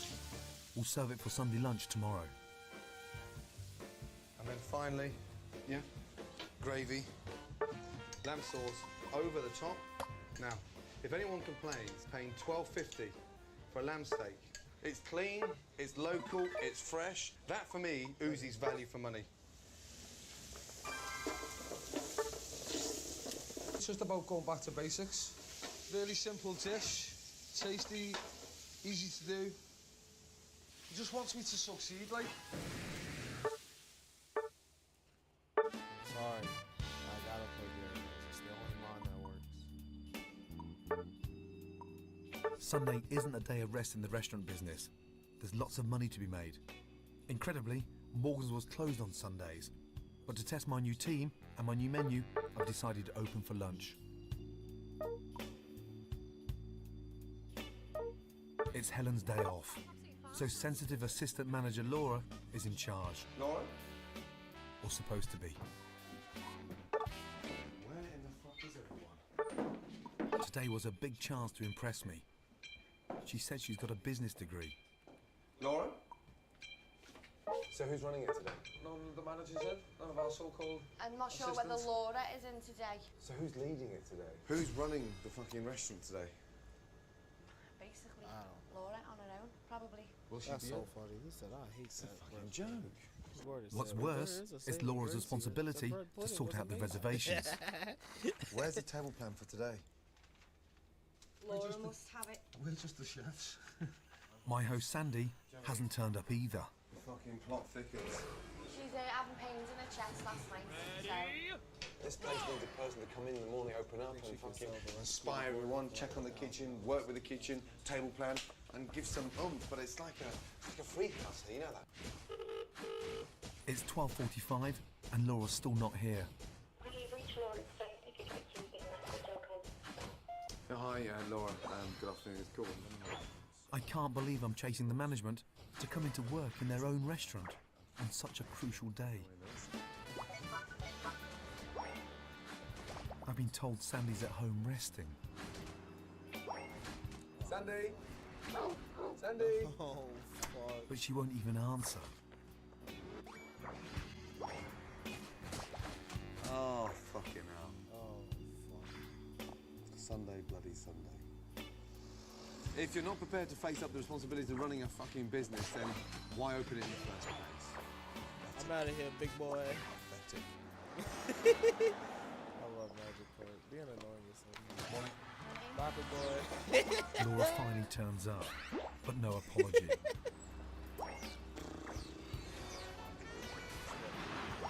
We'll serve it for Sunday lunch tomorrow. And then finally, yeah, gravy, lamb sauce over the top. Now, if anyone complains, paying $12.50 for a lamb steak, it's clean, it's local, it's fresh. That, for me, oozes value for money. It's just about going back to basics. Really simple dish, tasty, easy to do. He just wants me to succeed, like. Sorry, I gotta play video games. It's the only mind that works. Sunday isn't a day of rest in the restaurant business. There's lots of money to be made. Incredibly, Morgan's was closed on Sundays. But to test my new team and my new menu, I've decided to open for lunch. It's Helen's day off, so sensitive assistant manager Laura is in charge. Laura? Or supposed to be. Where in the fuck is everyone? Today was a big chance to impress me. She said she's got a business degree. Laura? So who's running it today? None of the managers in, none of our so-called I'm not sure whether assistants. Laura is in today. So who's leading it today? Who's running the fucking restaurant today? Basically, Laura on her own, probably. Will she That's be so in? funny. He said, I hate It's a that. fucking joke. What's worse, it's Laura's responsibility to sort out the reservations. Where's the table plan for today? Laura must have it. We're just the chefs. My host Sandy hasn't turned up either. The fucking plot thickens. She's having pains in her chest last night, so... This place needs a person to come in the morning, open up and fucking inspire everyone, check on the kitchen, work with the kitchen, table plan, and give some oomph, but it's like a free class, you know that? It's 12:45 and Laura's still not here. Oh, hi, Laura. Good afternoon. It's Gordon. I can't believe I'm chasing the management to come into work in their own restaurant on such a crucial day. I've been told Sandy's at home resting. Sandy! Sandy! Oh, fuck. But she won't even answer. Oh, fucking hell. Oh, fuck. Sunday, bloody Sunday. If you're not prepared to face up the responsibilities of running a fucking business, then why open it in the first place? I'm out of here, big boy. Pathetic. I love Magic Court. Being annoying is so much. Bye, big boy. Laura finally turns up, but no apology.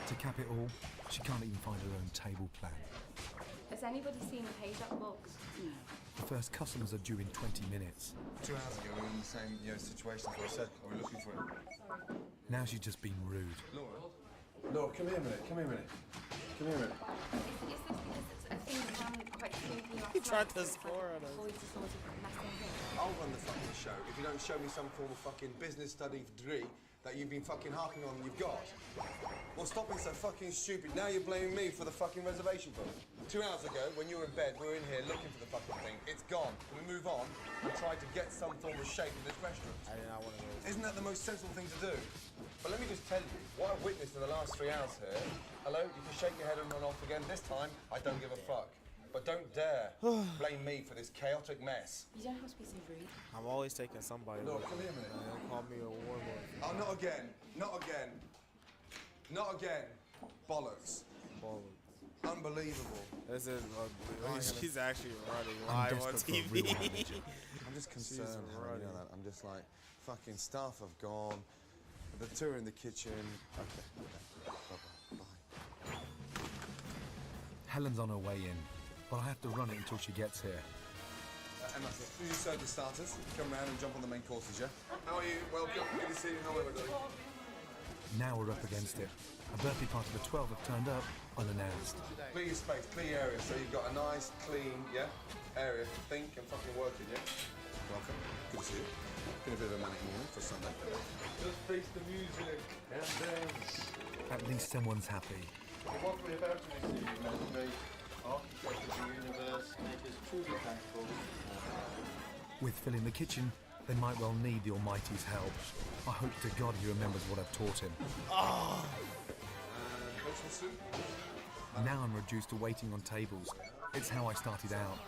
To cap it all, she can't even find her own table plan. Has anybody seen the page at the books? The first customers are due in 20 minutes. 2 hours ago, we were in the same situation as what I said. Are we looking for it? Now she's just been rude. Laura, come here a minute. Come here a minute. Come here a minute. Is this because it's a thing that ran quite smoothly last He tried night, to so it's score like on us. avoid to sort of mess things up? I'll run the fucking show if you don't show me some form of fucking business study degree that you've been fucking harping on you've got. Well, stop being so fucking stupid. Now you're blaming me for the fucking reservation book. 2 hours ago, when you were in bed, we were in here looking for the fucking thing. It's gone. We move on and try to get some form of shape in this restaurant. I did not want to go. Isn't that the most sensible thing to do? But let me just tell you, what I've witnessed in the last 3 hours here, hello, you can shake your head and run off again. This time, I don't give a fuck. But don't dare blame me for this chaotic mess. You don't have to be so rude. I'm always taking somebody. Look, with come me. here a minute. Don't call me a warlord. Oh, not again. Not again. Not again. Bollocks. Unbelievable. This is she's actually running I'm live on desperate for a real TV. manager. I'm just concerned, She's Helen, you know that. I'm just like, fucking staff have gone. The two are in the kitchen. Okay. Bye-bye. Bye. Helen's on her way in. but I have to run it until she gets here. Emma, you serve the starters. Come round and jump on the main courses, yeah? How are you? Welcome. Good to see you. How are we, darling? Now we're up against it. A birthday party for 12 have turned up unannounced. Clear your space, clear your area, so you've got a nice, clean, area to think and fucking work in, yeah? Welcome. Good to see you. Been a bit of a manic morning for Sunday. Just face the music and dance. At least someone's happy. What we're about to receive, may architect of the universe make us truly thankful. With Phil in the kitchen, they might well need the Almighty's help. I hope to God he remembers what I've taught him. Now I'm reduced to waiting on tables. It's how I started out.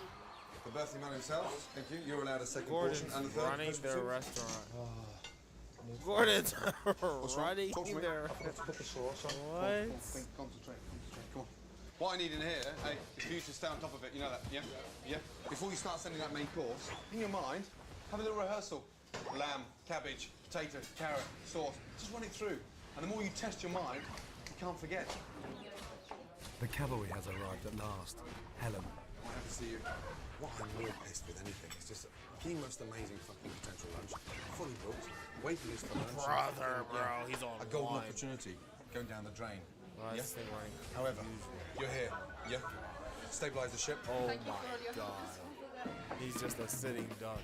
The birthday man himself, thank you. You're allowed a second Gordon's portion and a third. running their restaurant. Gordon's running their Put the sauce on. What? Concentrate. Come on. What I need in here, hey, is for you to stay on top of it. You know that, yeah? Yeah? Before you start sending that main course, in your mind, have a little rehearsal. Lamb, cabbage, potato, carrot, sauce. Just run it through. And the more you test your mind, you can't forget. The cavalry has arrived at last. Helen. I have to see you. What I'm more pissed with anything is just the most amazing fucking potential lunch. Fully booked. Waiting list for lunch. Brother, bro, he's on a golden wine. opportunity going down the drain. Well, Yeah? this thing running However, you're here. Yeah? Stabilize the ship. Oh my God. He's just a sitting duck.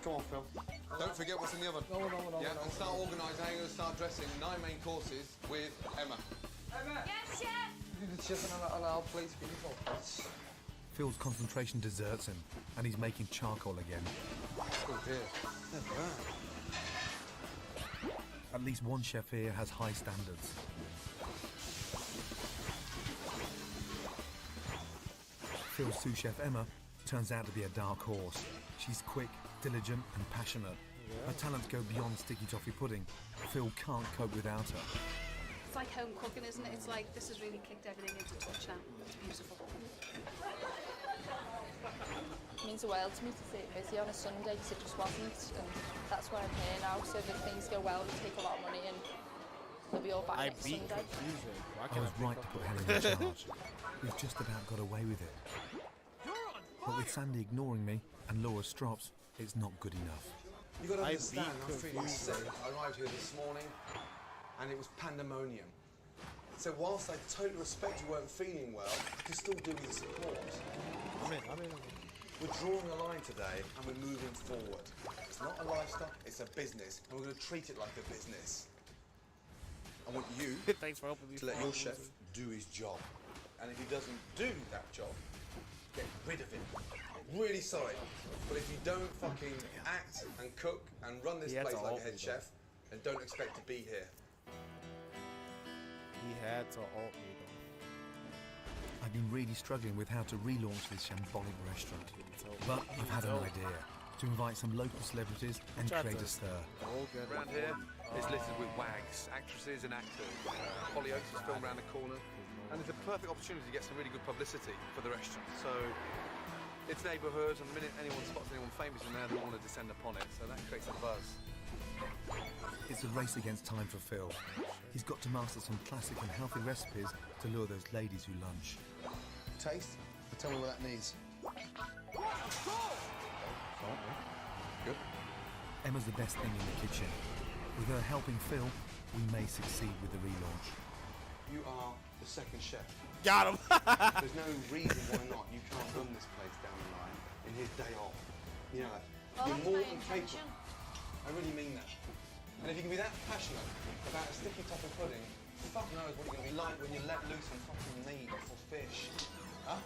Come on, Phil. Don't forget what's in the oven. No. Yeah, and start organising how you're going to start dressing 9 main courses with Emma. Emma! Yes, chef! Do the chicken and I'll please, beautiful. Phil's concentration deserts him, and he's making charcoal again. Oh dear. At least one chef here has high standards. Phil's sous chef Emma turns out to be a dark horse. She's quick, diligent and passionate. Her talents go beyond sticky toffee pudding. Phil can't cope without her. It's like home cooking, isn't it? It's like, this has really kicked everything into touch now. It's beautiful. It means the world to me to see it busy on a Sunday, because it just wasn't. And that's why I'm here now, so that things go well, we take a lot of money, and we'll be all back next Sunday. I was right to put Helen in charge. We've just about got away with it. But with Sandy ignoring me and Laura Strops, it's not good enough. You got to understand, I'm feeling sick. I arrived here this morning and it was pandemonium. So whilst I totally respect you weren't feeling well, I can still do with the support. I'm in. We're drawing a line today and we're moving forward. It's not a lifestyle, it's a business, and we're going to treat it like a business. I want you Thanks for helping me to let your chef do his job. And if he doesn't do that job, get rid of him. I'm really sorry, but if you don't fucking act and cook and run this place like a head chef, then don't expect to be here. He had to alt me though. I've been really struggling with how to relaunch this shambolic restaurant. But I've had an idea. To invite some local celebrities and create a stir. Around here, it's littered with wags, actresses and actors. Hollyoaks is filmed around the corner, and it's a perfect opportunity to get some really good publicity for the restaurant. So it's neighbourhood, and the minute anyone spots anyone famous in there, they want to descend upon it. So that creates a buzz. It's a race against time for Phil. He's got to master some classic and healthy recipes to lure those ladies who lunch. Taste, and tell me what that needs. Good. Emma's the best thing in the kitchen. With her helping Phil, we may succeed with the relaunch. You are the second chef. Got him! There's no reason why not. You can't run this place down the line in his day off. You know that. You're more than capable. I really mean that. And if you can be that passionate about a sticky toffee pudding, fuck knows what you're going to be like when you're let loose on fucking meat or fish. Huh?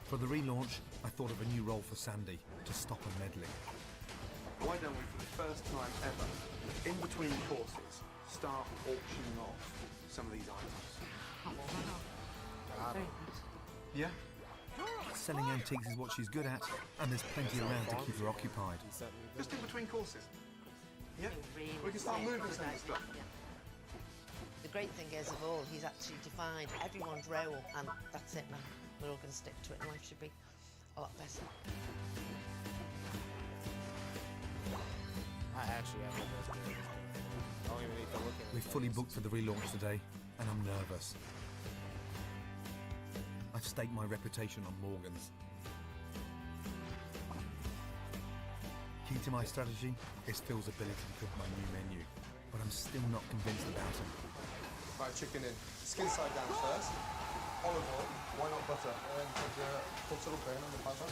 For the relaunch, I thought of a new role for Sandy, to stop her meddling. Why don't we, for the first time ever, in between courses, start auctioning off some of these items? Yeah? Selling antiques is what she's good at, and there's plenty around to keep her occupied. Just in between courses. Yeah? Really We can start moving some of this stuff. The great thing is of all, he's actually defined everyone's role, and that's it now. We're all going to stick to it, and life should be a lot better. I actually have the best game. I don't even need to look at it. We're fully booked for the relaunch today, and I'm nervous. I've staked my reputation on Morgan's. Key to my strategy is Phil's ability to cook my new menu, but I'm still not convinced about him. Right, chicken in. Skin side down first. Olive oil. Why not butter? And put a little bit on the butter.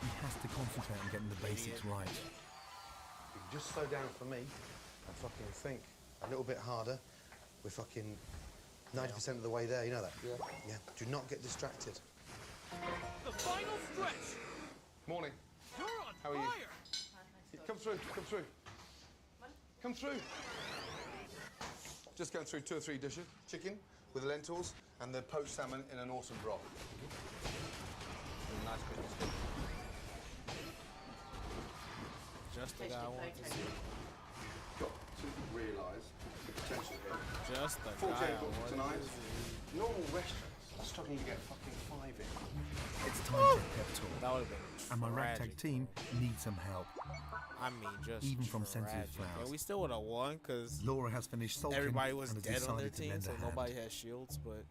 He has to concentrate on getting the basics right. You can just slow down for me and fucking think a little bit harder. We're fucking 90% of the way there, you know that? Yeah. Yeah. Do not get distracted. The final stretch. Morning. You're on How are you? fire. Come through, come through. Come through. Just going through 2 or 3 dishes. Chicken with the lentils and the poached salmon in an awesome broth. Nice Christmas skin. Just the guy I want to see. Got to realise the potential here. Just the 48 guy I books want tonight. to see. Normal restaurants are struggling to get fucking 5 in. It's time for a pep talk. That would have been And my tragic. ragtag team needs some help. I mean, just Even from sensitive tragic. flowers. And we still would have won because Laura has finished sulking everybody was and has dead on their decided to team, lend so a hand. nobody has shields. But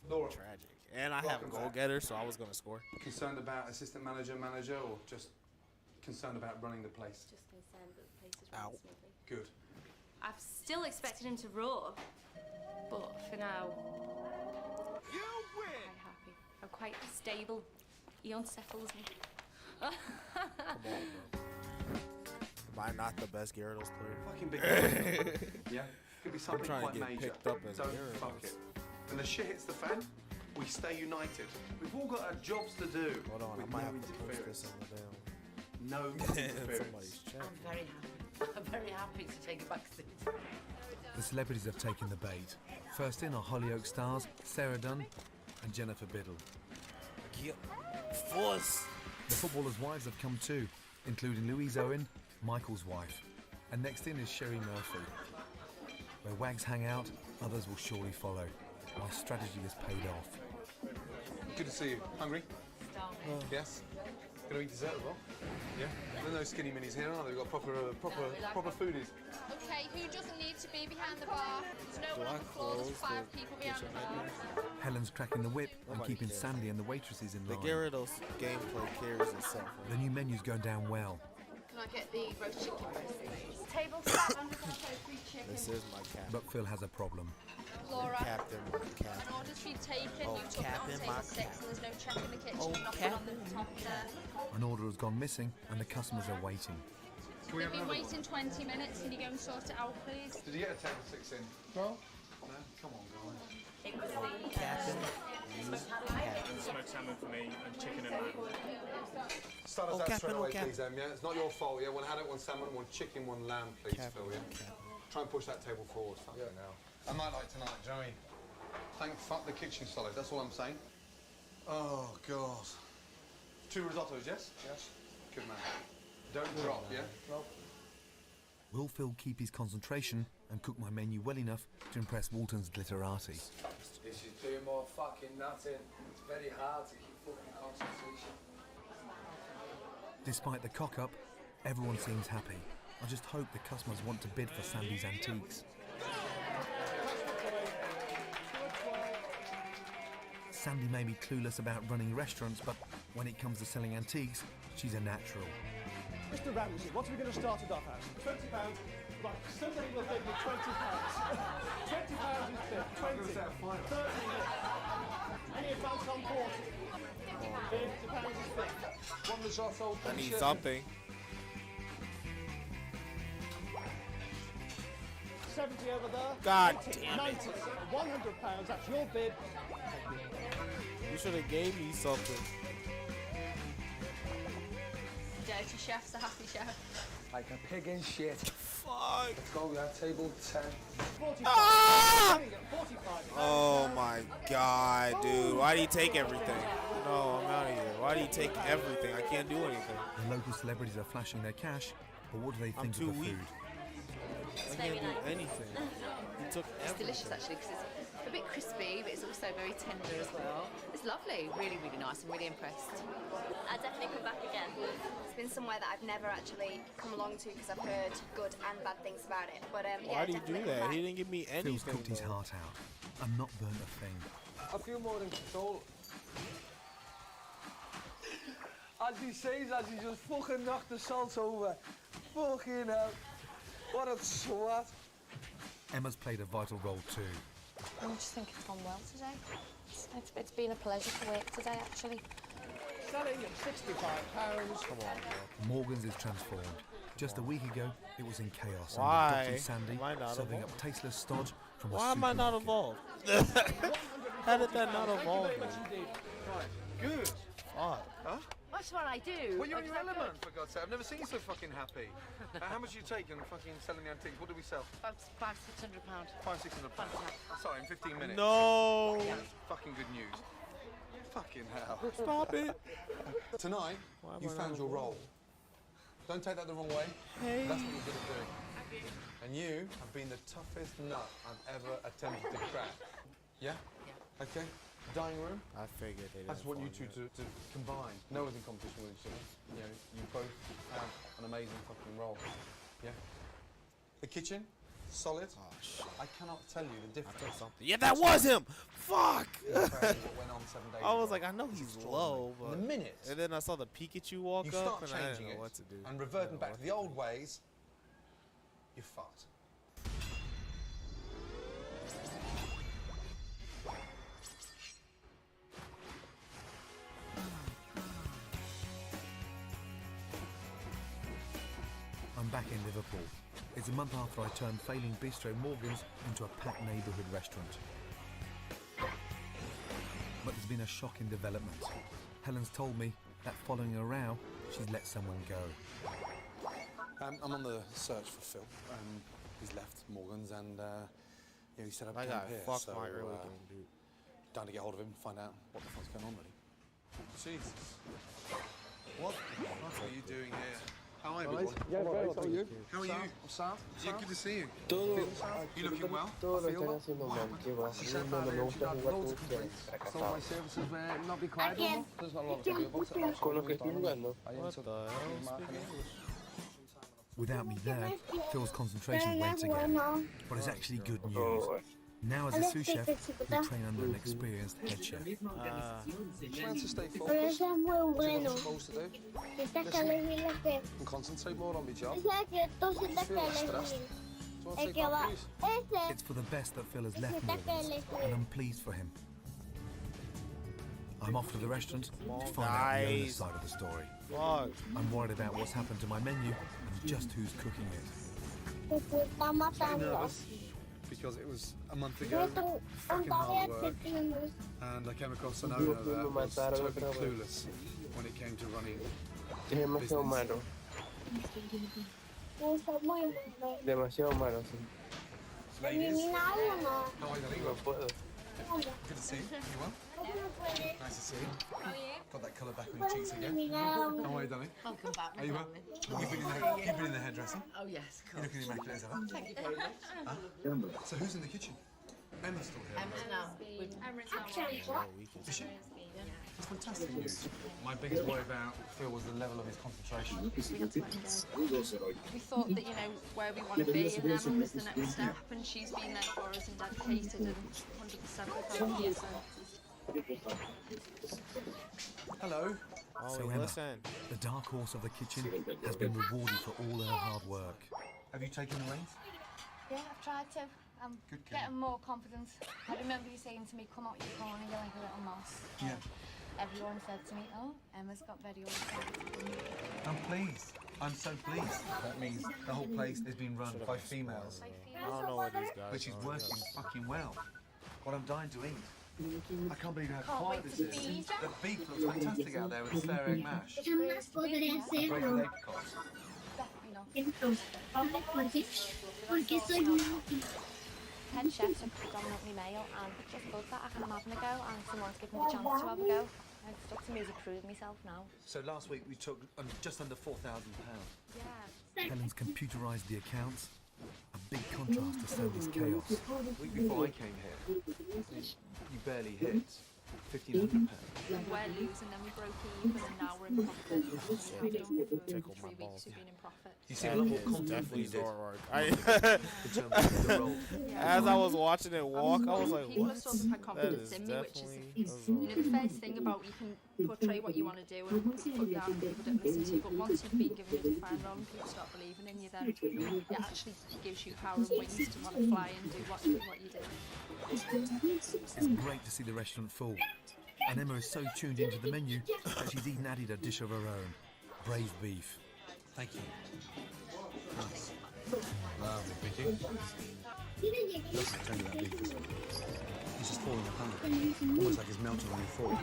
Laura, tragic. And I have a welcome goal back. getter, so I was going to score. Concerned about assistant manager, or just concerned about running the place? Just concerned that the place is running smoothly. Good. I've still expected him to roar, but for now, You win. I'm happy. I'm quite stable. He unsettles me. Come on, bro. Am I not the best Gyarados player? Fucking big. Yeah. Could be something trying to quite get major. picked up as Don't Gyarados. fuck it. When the shit hits the fan, we stay united. We've all got our jobs to do. Hold on, I with might no have to push interference. this on the down. No interference. Somebody's check. I'm very happy. I'm very happy to take a back seat. The celebrities have taken the bait. First in are Hollyoak stars Sarah Dunn and Jennifer Biddle. Force. The footballers' wives have come too, including Louise Owen, Michael's wife. And next in is Sherry Murphy. Where wags hang out, others will surely follow. My strategy has paid off. Good to see you. Hungry? Yes. Gonna eat dessert as well? Yeah. There's no skinny minis here, are there? We've got proper foodies. Okay, who doesn't need to be behind the bar? There's no one on the floor. There's 5 people behind the bar. Helen's cracking the whip and keeping Sandy and the waitresses in The line. Gyarados gameplay carries itself. The new menu's going down well. Can I get the roast chicken, please? Table 700 free chicken. This is my captain. But Phil has a problem. Laura, Captain, my captain. an order's been taken. Oh, You took it on Captain, table my 6 and there's no check in the kitchen. Oh, Nothing on the top there. An order has gone missing and the customers are waiting. Can we They've have been another waiting 20 minutes. Can you go and sort it out, please? Did you get a table 6 in? No. No? Come on, guys. It was the Captain. Smoked salmon for me and chicken and lamb. Start us Oh, out Captain, straight oh, away, Captain. please, yeah? It's not your fault, yeah? One haddock, one salmon, one chicken, one lamb, please, Captain, Phil, yeah? Try and push that table forward. Fuck it now. I might like tonight, do you know what I mean? Thank fuck the kitchen solid, that's all I'm saying. Oh, God. 2 risottos, yes? Yes. Good man. Don't drop, yeah? No. Will Phil keep his concentration and cook my menu well enough to impress Walton's glitterati? This is doing more fucking nothing. It's very hard to keep fucking concentration. Despite the cock-up, everyone seems happy. I just hope the customers want to bid for Sandy's antiques. Sandy may be clueless about running restaurants, but when it comes to selling antiques, she's a natural. Mr. Ramsey, what are we going to start it off at? £20. Right, somebody will bid me £20. £20 is bid. 20. 30. Any advance on 40? £50 is bid. One risotto. I need something. 70 over there. God 80, damn it. 90, £100. That's your bid. You should have gave me something. Dirty chef's a happy chef. Like a pig in shit. Fuck. Let's go, we have table 10. 45. Ah! 45. Oh my god, dude. Why do you take everything? No, I'm out of here. Why do you take everything? I can't do anything. The local celebrities are flashing their cash, but what do they think too of the weak. food? I can't do anything. You took It's everything. delicious actually because it's a bit crispy, but it's also very tender as well. It's lovely, really, really nice. I'm really impressed. I'd definitely come back again. It's been somewhere that I've never actually come along to because I've heard good and bad things about it. But yeah, Why do you do definitely come that? back. He didn't give me anything. Phil's cooked his though. heart out. I'm not burnt a thing. I feel more in control As he says, as he just fucking knocked the salt over. Fucking hell. What a swat. Emma's played a vital role too. I just think it's gone well today. It's been a pleasure to work today, actually. Selling at £65. Come on, bro. Morgan's is transformed. Just a week ago, it was in chaos. Why Under Dutty Sandy am I not serving evolved? up tasteless stodge from Why a am I not supermarket. evolved? How did that not evolve me? Right, good. Fuck. Huh? That's what I do. Well, you're in your Exactly. element, for God's sake. I've never seen you so fucking happy. How much do you take on fucking selling the antiques? What do we sell? About £500–600. £500–600. Sorry, in 15 minutes. No. That's fucking good news. Fucking hell. Stop it. Tonight, Why am you I found not your role. Don't take that the wrong way. Hey. That's what you're going to do. And you have been the toughest nut I've ever attempted to crack. Yeah? Yeah. Okay. Dining room. I figured they I just want you didn't two to combine. No one's in competition with each other. You know, you both have an amazing fucking role. Yeah? The kitchen, solid. Oh, shit. I cannot tell you the difference. Yeah, that was him. Fuck. What went on 7 days I was ago. like, I know he's low, but The minute and then I saw the Pikachu walk you up, start and I didn't changing know it what to do. and reverting back to the old ways, you're fucked. I'm back in Liverpool. It's a month after I turned failing bistro Morgan's into a packed neighbourhood restaurant. But there's been a shocking development. Helen's told me that following a row, she's let someone go. I'm on the search for Phil. He's left Morgan's and yeah, he set up That camp guy here. fucked So my early game, dude. down to get hold of him, find out what the fuck's going on, really. Jesus. What the fuck are you doing here? How are you, Alright. everyone? Yeah, great. How are you? How are you? Sam? Yeah, good to see you. Todo. You looking well? Todo lo I feel están well. haciendo What mal. happened? Qué va. What's the chef No out me there? gusta She's had jugar loads con of complaints. So my fracasado. services may not be quiet no more. There's not a lot to do about it. Con lo que estoy jugando. What the hell? Speak English. Without me there, Phil's concentration waits again. But it's actually good news. Now as a sous chef, we train under an experienced head chef. Trying to stay Pero focused. eso es muy What bueno. I'm supposed to do. Sientes que elegir el que... And concentrate more on my job. O sea, que tú sientes que Feel less elegir. stressed. Do you want to El take que that, va... please? Ese... It's for the best that Phil has left Sientes que Morgan's, elegir. and I'm pleased for him. I'm off to the restaurant to find out the owner's side of the story. Fuck. I'm worried about what's happened to my menu and just who's cooking it. Que te está matando. Nervous because it was a month Yo ago. tengo Fucking hard work. tienes. And I came across an owner that was totally clueless when it came to running Es demasiado business. malo. Eso es muy malo. Demasiado malo, sí. Ladies, Elimina uno. how are you? No puedo. Good to see you. You well? ¿Cómo puedes? Nice to see you. Got that colour back on your cheeks again. Eliminar uno. How are you, darling? Welcome back, Are you well? darling. You've been in the hairdresser. Oh, yes, of You're course. looking immaculate as ever. Thank you very much. Huh? So who's in the kitchen? Emma's still here. Emma's now. Actually, what? Is she? That's fantastic news. My biggest worry about Phil was the level of his concentration. We thought that, you know, where we want to be and then was the next step, and she's been there for us and dedicated and 100% with us. Hello. Oh, So Emma, listen. the dark horse of the kitchen, has been rewarded for all her hard work. Have you taken the reins? Yeah, I've tried to. I'm Good girl. getting more confidence. I remember you saying to me, come out your corner, you're like a little mouse. Yeah. Everyone said to me, oh, Emma's got very old. I'm pleased. I'm so pleased. That means the whole place is being run by females, I don't know what these guys which is are. working fucking well. What I'm dying to eat. I can't believe how Can't quiet wait this to is. feed. The beef looks fantastic out there with the stare egg mash. Jamás podré Break the hacerlo. apricots. Definitely not. Entonces, porque soy muy... Head chefs are predominantly male, and it's just good that I can have a go and someone's given me the chance to have a go. It's up to me to prove myself now. So last week we took just under £4,000. Yeah. Helen's computerised the accounts, a big contrast to Sandy's chaos. The week before I came here, you barely hit £1,500. We're losing, then we broke even, and now we're in profit. We've done for Tickle 3 my weeks, balls. we've been in profit. You seem a lot more confident than Definitely you did. Zoroark. In terms of the role. As I was watching it walk, I was like, People what? have sort of had That confidence is in me, which definitely is, a you know, the first thing about you can portray what you want to do and put your foot down and people don't listen to you, but once you've been given a defined role and people start believing in you, then it actually gives you power and wings to want to fly and do what you do. It's great to see the restaurant full. And Emma is so tuned into the menu that she's even added a dish of her own. Braised beef. Thank you. Nice. Lovely, thank you. Just tell you that beef is he's just falling apart. Almost like he's melting on your fork.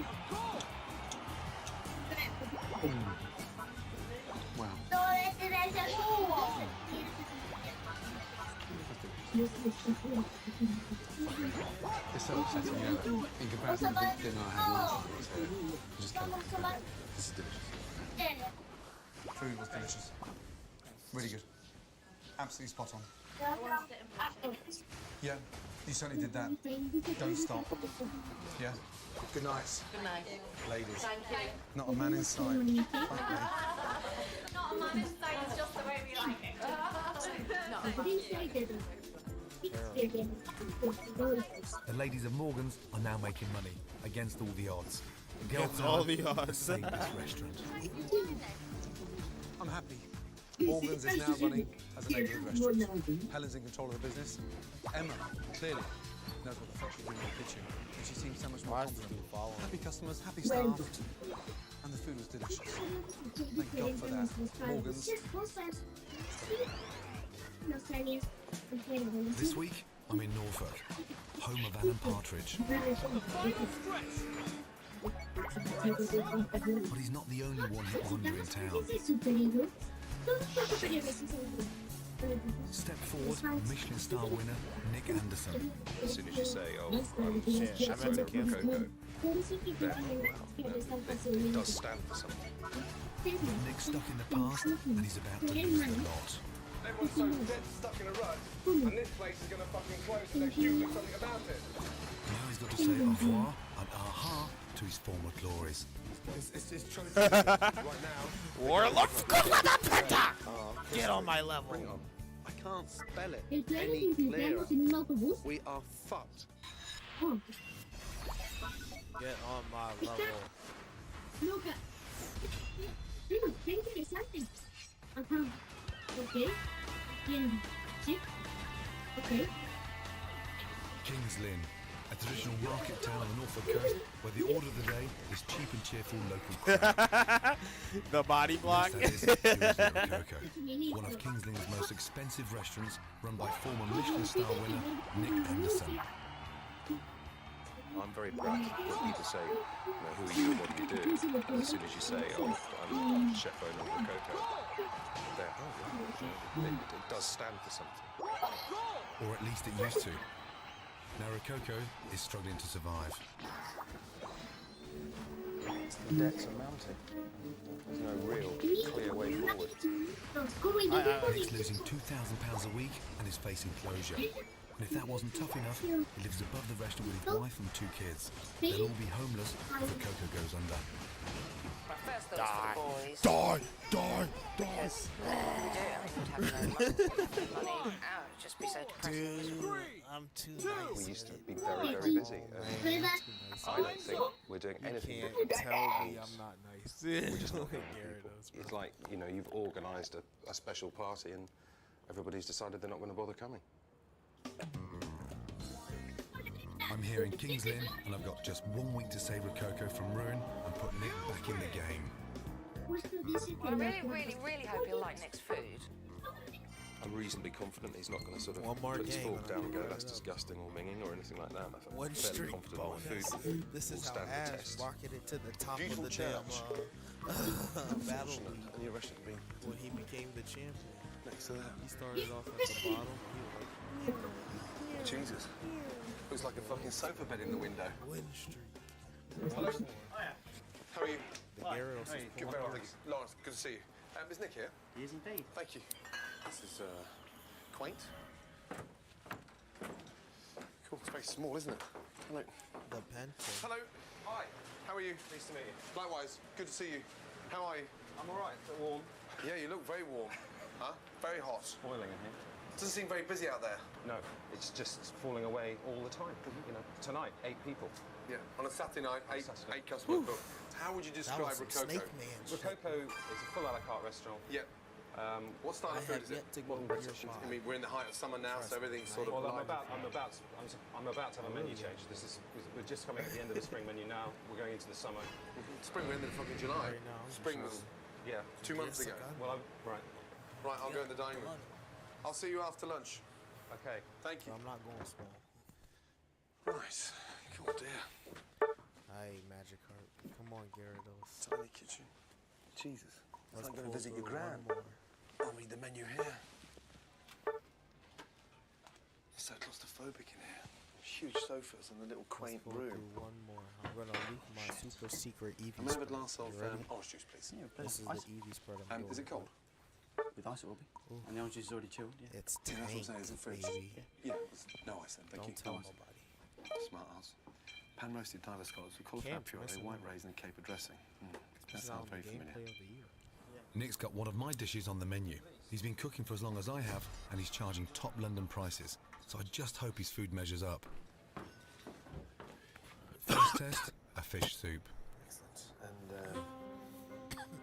Wow. It's so upsetting, you know, in comparison to the dinner I had last night, so I just can't compare. This is delicious. Food was delicious. Really good. Absolutely spot on. Yeah, you certainly did that. Don't stop. Yeah? Good night. Good night. Ladies. Thank you. Not a man in sight. Fuck me. Not a man in sight, it's just the way we like it. The ladies of Morgan's are now making money against all the odds. Against all the odds. Save this restaurant. I'm happy. Morgan's is now running as a neighbourhood restaurant. Helen's in control of the business. Emma, clearly, knows what the fuck she's doing in the kitchen. And she seems so much more confident. Happy customers, happy staff. And the food was delicious. Thank God for that. Morgan's. This week, I'm in Norfolk, home of Alan Partridge. But he's not the only one-hit wonder in town. Step forward, Michelin star winner Nick Anderson. As soon as you say, oh, chef owner of Coco, it does stand for something. Nick's stuck in the past, and he's about to lose the lot. Everyone's so dead stuck in a rut, and this place is going to fucking close unless you do something about it. Now he's got to say au revoir and aha to his former glories. It's trying to right now. Warlord, get on my level. Bring it on. I can't spell it any clearer. We are fucked. Get on my level. Okay. King's Lynn, a traditional market town on the Norfolk coast where the order of the day is cheap and cheerful local crab. The body block. Yes, that is Coco, one of King's Lynn's most expensive restaurants, run by former Michelin star winner Nick Anderson. I'm very proud for people to say, you know, who are you and what do you do? And as soon as you say, oh, I'm chef owner of Coco, they're, oh, yeah, it does stand for something. Or at least it used to. Now Rococo is struggling to survive. The debts are mounting. There's no real clear way forward. Nick's losing £2,000 a week and is facing closure. And if that wasn't tough enough, he lives above the restaurant with his wife and 2 kids. They'll all be homeless if Coco goes under. My first thought was for the boys. Die! Because we do have no money. Ow, it'd just be so depressing. Dude, I'm too nice. We used to be very, very busy. I don't think we're doing anything You different. can't tell me I'm not nice. We're just not good people. It's like, you know, you've organised a special party and everybody's decided they're not going to bother coming. I'm here in King's Lynn, and I've got just 1 week to save Rococo from ruin and put Nick back in the game. Well, I really hope you'll like Nick's food. I'm reasonably confident he's not going to sort of One more put his game fork and down I'll and go, get that's it up. disgusting or minging or anything like that. I'm One fairly streak confident bonus. my food This will is how stand the Ash test. rocketed to the top Beautiful of the damn battle Unfortunate. league And you arrested me. when he became the champion. Next to that. He started off at the bottom. He was like, Jesus. Looks like a fucking sofa bed in the window. win streak. Hello. How are you? The Gyarados is Good, very well, thank you. Lawrence, good to see you. Is Nick here? He is indeed. Thank you. This is quaint. Cool, space very small, isn't it? Hello. The pencil. Hello. Hi. How are you? Pleased to meet you. Likewise. Good to see you. How are you? I'm all right. Bit warm. Yeah, you look very warm. Huh? Very hot. Boiling in here. Doesn't seem very busy out there. No, it's just falling away all the time. You know, tonight, 8 people. Yeah, on a Saturday night, eight customers booked. How would you describe Rococo? Rococo is a full a la carte restaurant. Yeah. What style of food is it? Modern British. I mean, we're in the height of summer now, so everything's sort of. Well, I'm light. about to have a menu change. We're just coming at the end of the spring menu now. We're going into the summer. Spring, we're in the fucking July. Spring was 2 months ago. Well, right. Right, I'll go in the dining room. I'll see you after lunch. Okay. Thank you. I'm not going small. Right. God dear. Hey, Magikarp. Come on, Gyarados. Tiny kitchen. Jesus. Let's I'm going to pull visit your through gran. one more. I'll read the menu here. It's so claustrophobic in here. Huge sofas and a little quaint Let's pull room. through one more. I'm gonna leak my super secret Eevee I'm over a spread. glass of You ready? orange juice, please. Yeah, This is the Eevee spread I'm doing. Is it cold? With ice it will be. And the orange juice is already chilled, yeah. It's Yeah, that's what I'm saying. Is it tanked, fridge? baby. Yeah. No ice then. Thank you. Don't tell No ice. nobody. Smart ass. Pan roasted diver scallops with cauliflower Can't puree, mess white around. raisin, and caper dressing. That This is sounds on very the familiar. gameplay of the year. Nick's got one of my dishes on the menu. He's been cooking for as long as I have, and he's charging top London prices. So I just hope his food measures up. First test, a fish soup. And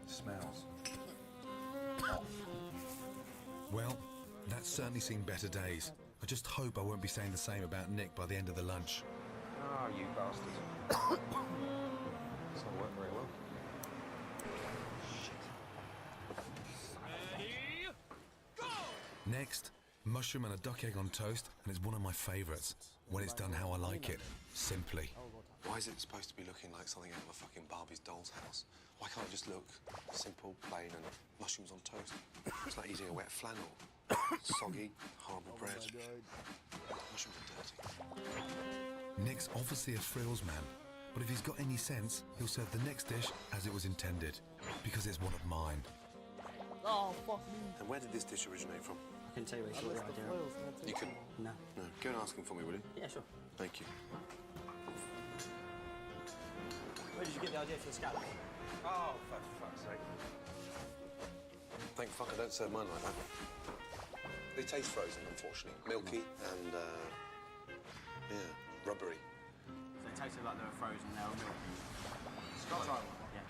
smells. Well, that's certainly seen better days. I just hope I won't be saying the same about Nick by the end of the lunch. Ah, you bastard. It's not worked very well. Next, mushroom and a duck egg on toast, and it's one of my favourites. When it's done how I like it, simply. Why is it supposed to be looking like something out of a fucking Barbie's doll's house? Why can't it just look simple, plain, and mushrooms on toast? It's like eating a wet flannel. Soggy, horrible bread. Mushrooms are dirty. Nick's obviously a frills man, but if he's got any sense, he'll serve the next dish as it was intended, because it's one of mine. Oh, fuck me. And where did this dish originate from? I can tell you where it's got the idea. You can? No. No. Go and ask him for me, will you? Yeah, sure. Thank you. Where did you get the idea for the scallops? Oh, for fuck's sake. Thank fuck I don't serve mine like that. They taste frozen, unfortunately. Milky and, rubbery. So it tasted like they were frozen, now milky. Scott, try one. Yeah.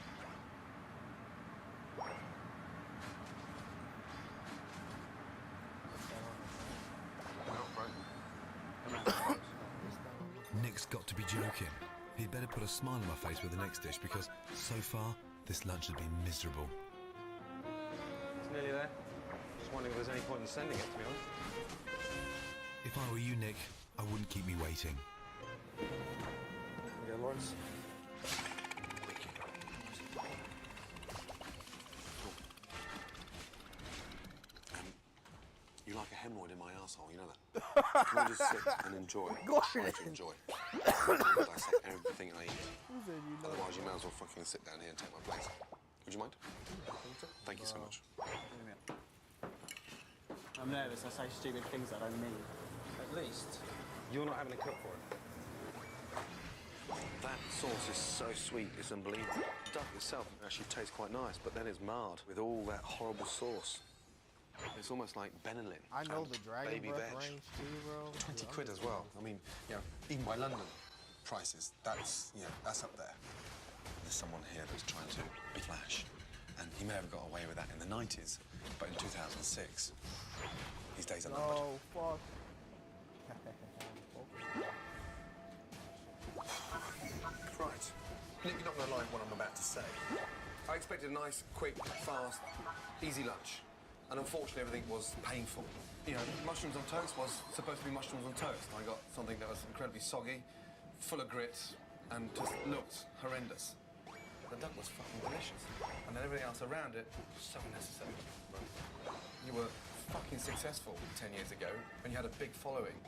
Nick's got to be joking. He'd better put a smile on my face with the next dish because, so far, this lunch has been miserable. It's nearly there. Just wondering if there's any point in sending it, to be honest. If I were you, Nick, I wouldn't keep me waiting. Okay, Lawrence. You like a hemorrhoid in my arsehole, you know that? Can I just sit and enjoy? Try to enjoy. Dissect everything I eat. Otherwise, you may as well fucking sit down here and take my place. Would you mind? Thank you so much. I'm nervous. I say stupid things I don't mean. At least you're not having to cook for it. That sauce is so sweet, it's unbelievable. The duck itself actually tastes quite nice, but then it's marred with all that horrible sauce. It's almost like Benelin. I know and the Dragon baby Breath veg. range too, bro. 20 quid as well. I mean, you know, even by London prices, that's, you know, that's up there. There's someone here that's trying to be flash, and he may have got away with that in the 90s, but in 2006, his days are numbered. Oh, fuck. Right. Nick, you're not going to like what I'm about to say. I expected a nice, quick, fast, easy lunch. And unfortunately, everything was painful. You know, mushrooms on toast was supposed to be mushrooms on toast. I got something that was incredibly soggy, full of grit, and just looked horrendous. The duck was fucking delicious. And then everything else around it was so unnecessary. You were fucking successful 10 years ago, and you had a big following.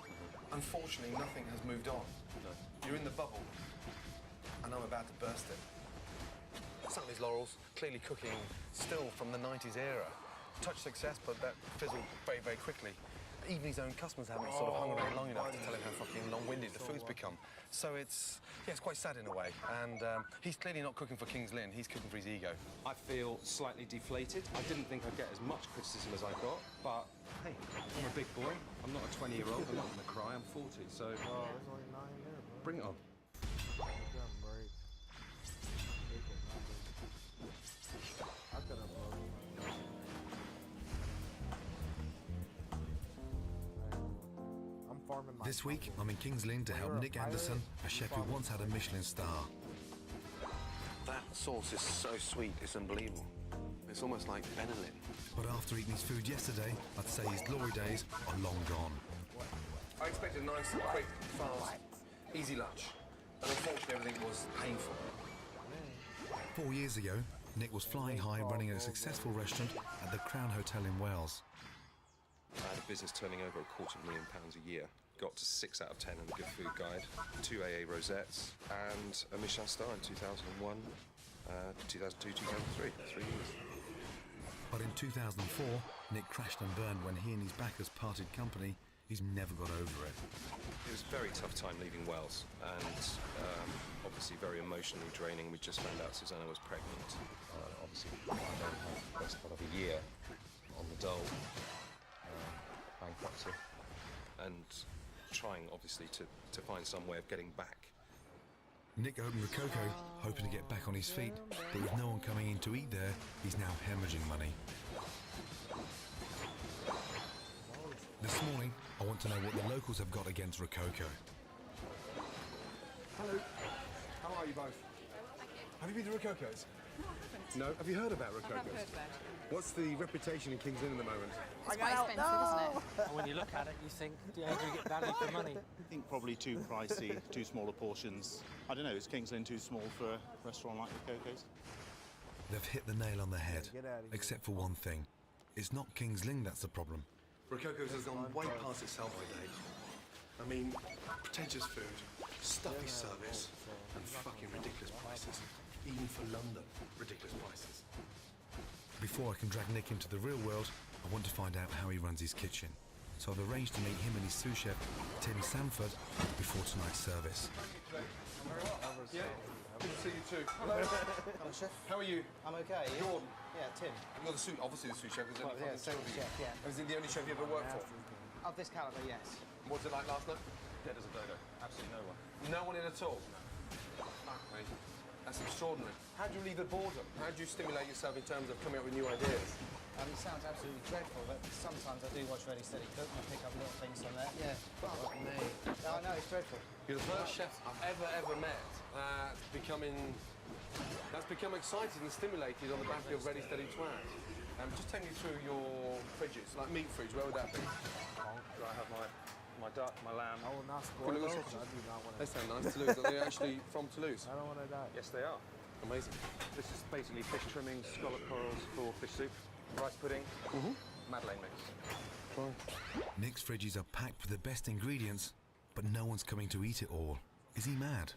Unfortunately, nothing has moved on. You're in the bubble, and I'm about to burst it. Some of these laurels, clearly cooking still from the 90s era. Touch success, but that fizzled very, very quickly. even his own customers haven't sort of hung around long enough to tell him how fucking long-winded the food's become. So it's quite sad in a way. And he's clearly not cooking for King's Lynn, he's cooking for his ego. I feel slightly deflated. I didn't think I'd get as much criticism as I got, but hey, I'm a big boy. I'm not a 20-year-old. I'm not going to cry. I'm 40, so There's only 9 here, bro. bring it on. I could have I'm farming my This week, I'm in King's Lynn to help Nick Anderson, a chef who once had a Michelin star. That sauce is so sweet, it's unbelievable. It's almost like Benelin. But after eating his food yesterday, I'd say his glory days are long gone. I expected a nice, quick, fast, easy lunch. But unfortunately, everything was painful. 4 years ago, Nick was flying high running a successful restaurant at the Crown Hotel in Wales. I had a business turning over £250,000 a year. Got to 6 out of 10 in the Good Food Guide, 2 AA rosettes, and a Michelin star in 2001, 2002, 2003, 3 years. But in 2004, Nick crashed and burned when he and his backers parted company. He's never got over it. It was a very tough time leaving Wales, and obviously very emotionally draining. We just found out Susanna was pregnant. Obviously, I don't have the best part of a year on the dole, bankruptcy, and trying, obviously, to find some way of getting back. Nick opened Rococo, hoping to get back on his feet, but with no one coming in to eat there, he's now hemorrhaging money. This morning, I want to know what the locals have got against Rococo. Hello. How are you both? Have you been to Rococo's? No? Have you heard about Rococo's? I have heard about it. What's the reputation in King's Lynn at the moment? It's quite expensive, isn't it? When you look at it, you think, do you get value for money? I think probably too pricey, too smaller portions. I don't know, is King's Lynn too small for a restaurant like Rococo's? They've hit the nail on the head, except for one thing. It's not King's Lynn that's the problem. Rococo's has gone way past its sell-by date. I mean, pretentious food, stuffy service, and fucking ridiculous prices. Even for London, ridiculous prices. Before I can drag Nick into the real world, I want to find out how he runs his kitchen. So I've arranged to meet him and his sous chef, Tim Sanford, before tonight's service. Yeah, good to see you too. Hello. Hello, chef. How are you? I'm okay. Jordan. Yeah, Tim. You're obviously the sous chef. Is Well, yeah, same chef, yeah. Is he the only chef you ever worked for? Of this calibre, yes. What was it like last night? Dead as a dodo. Absolutely no one. No one in at all? Fuck me. That's extraordinary. How do you relieve the boredom? How do you stimulate yourself in terms of coming up with new ideas? It sounds absolutely dreadful, but sometimes I do watch Ready Steady Cook and I pick up little things from there. Yeah. Fuck me. No, I know, it's dreadful. You're the first chef I've ever met that's become excited and stimulated on the back of Ready Steady Twat. Just take me through your fridges, like meat fridge, where would that be? Do I have my duck, my lamb? Oh, not Good little spoiled. sausages. I do not want to. They sound nice. Toulouse. Are they actually from Toulouse? I don't want to die. Yes, they are. Amazing. This is basically fish trimmings, scallop corals for fish soup, rice pudding, Madeleine mix. Nick's fridges are packed with the best ingredients, but no one's coming to eat it all. Is he mad?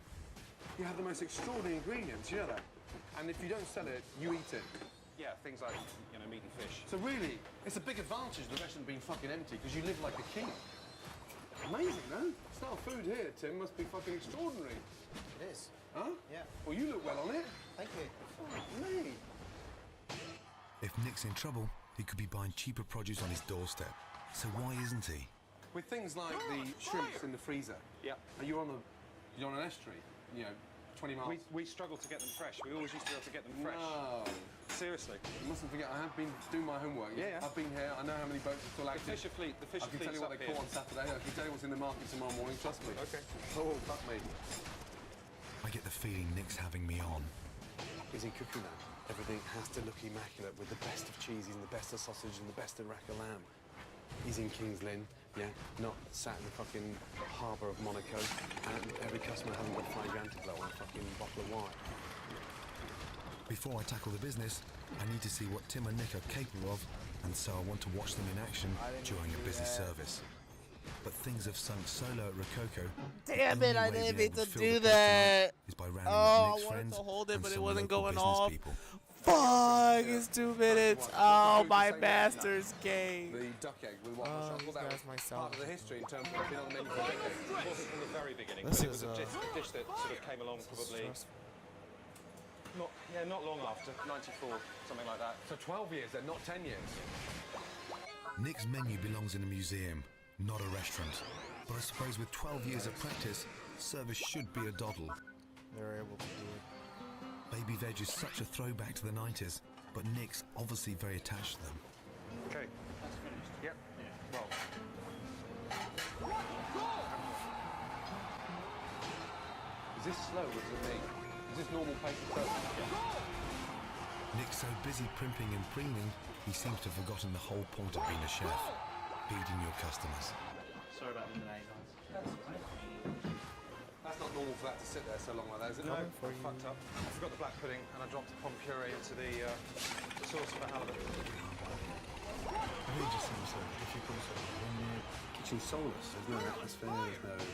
You have the most extraordinary ingredients, you know that? And if you don't sell it, you eat it. Yeah, things like, meat and fish. So really, it's a big advantage the restaurant being fucking empty because you live like a king. Amazing, no? Style food here, Tim, must be fucking extraordinary. It is. Huh? Yeah. Well, you look well on it. Thank you. Fuck me. If Nick's in trouble, he could be buying cheaper produce on his doorstep. So why isn't he? With things like the shrimps in the freezer. Yeah. And you're on an estuary, 20 miles. We struggle to get them fresh. We always used to be able to get them fresh. No. Seriously. You mustn't forget, I have been doing my homework. Yeah. I've been here, I know how many boats are still active. The fisher fleet I can tell you what they caught on Saturday, I can tell you what's in the market tomorrow morning, trust me. Okay. Oh, fuck me. I get the feeling Nick's having me on. Is he cooking that? Everything has to look immaculate with the best of cheeses and the best of sausage and the best of rack of lamb. He's in King's Lynn, yeah, not sat in the fucking harbour of Monaco, and every customer hasn't got $5 grand to blow on a fucking bottle of wine. Before I tackle the business, I need to see what Tim and Nick are capable of, and so I want to watch them in action during a busy service. But things have sunk so low at Rococo. Damn it, I didn't mean to do Is by rounding up Oh, Nick's I wanted friends to hold it, and but it some wasn't local going business off. people. Fuck, it's 2 minutes. Oh, my master's game. The duck egg with what? Oh, I these thought that guys was myself. part of the history in terms of being on the menu for decades. It wasn't from the very beginning, This but it is, was a dish that sort of came along probably not long after, 94, something like that. So 12 years then, not 10 years. Nick's menu belongs in a museum, not a restaurant. But I suppose with 12 years of practice, service should be a doddle. They're able to do it. Baby veg is such a throwback to the 90s, but Nick's obviously very attached to them. Okay. That's finished. Yep. Yeah. Well. Is this slow or is it me? Is this normal pace of service? Nick's so busy primping and preening, he seems to have forgotten the whole point of being a chef, feeding your customers. Sorry about the delay, guys. That's not normal for that to sit there so long like that, is it? No, I fucked up. I forgot the black pudding and I dropped the pom puree into the sauce for halibut. I think it just seems so difficult. When the kitchen's soulless, there's no atmosphere, there's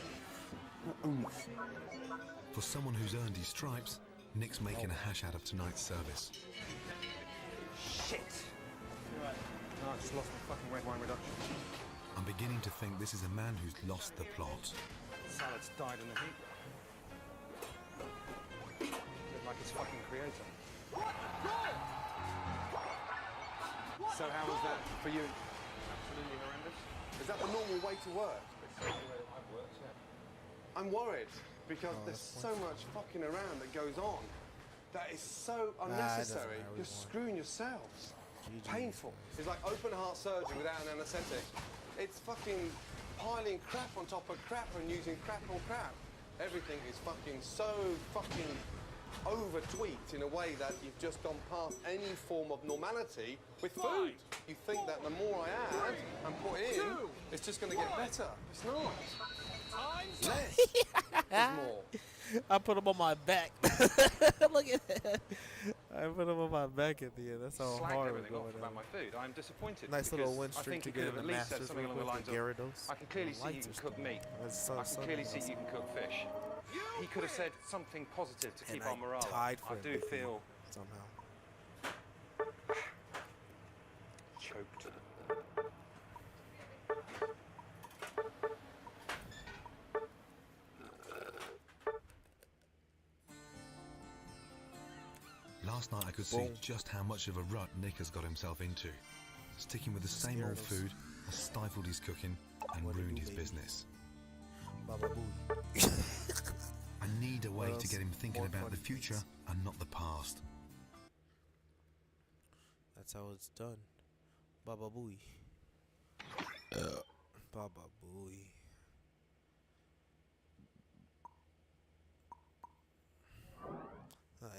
no oomph. For someone who's earned his stripes, Nick's making a hash out of tonight's service. Shit! Right. No, I just lost my fucking red wine reduction. I'm beginning to think this is a man who's lost the plot. Salad's died in the heat. Looked like his fucking creator. So how was that for you? Absolutely horrendous. Is that the normal way to work? It's the only way that I've worked, yeah. I'm worried because there's so much fucking around that goes on that is so unnecessary. You're screwing yourselves. Painful. It's like open heart surgery without an anaesthetic. It's fucking piling crap on top of crap and using crap on crap. Everything is fucking so fucking over-tweaked in a way that you've just gone past any form of normality with food. You think that the more I add and put in, it's just going to get better. It's not. Less is more. I put them on my back. Look at that. I put them on my back at the end. That's how Slagged hard we're everything off going about in. my food. I'm disappointed. Nice little because win I streak think to you get could in have the at least said Masters something real along the quick lines with of, Gyarados. I can clearly The see you lights can are cook still- meat. That's so I can clearly see you can cook fish. He could have said something positive to keep And our morale up. tied for I do MVP feel somehow. choked. Last night I could see Boom. just how much of a rut Nick has got himself into. Sticking with the same old food has stifled his cooking and ruined his business. Baba boo. I need a way What to get else? him thinking More about funny the future and not the past. That's how it's done. Baba booey. Baba booey.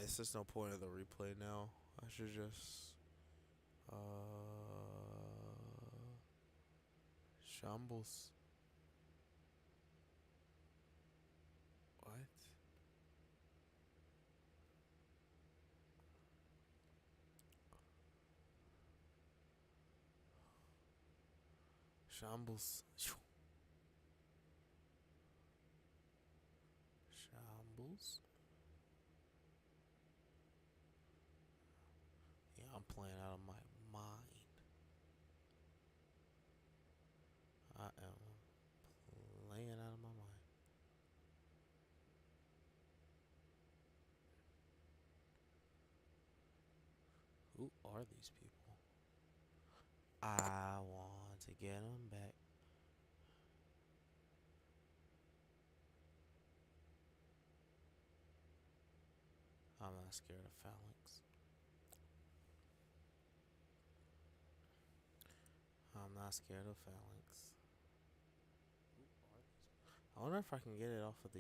It's just no point of the replay now. I should just shambles. What? Shambles. Shambles. Yeah, I'm playing out of my mind. I am playing out of my mind. Who are these people? I want to get them back. I'm not scared of phalanx. I'm not scared of phalanx. I wonder if I can get it off of the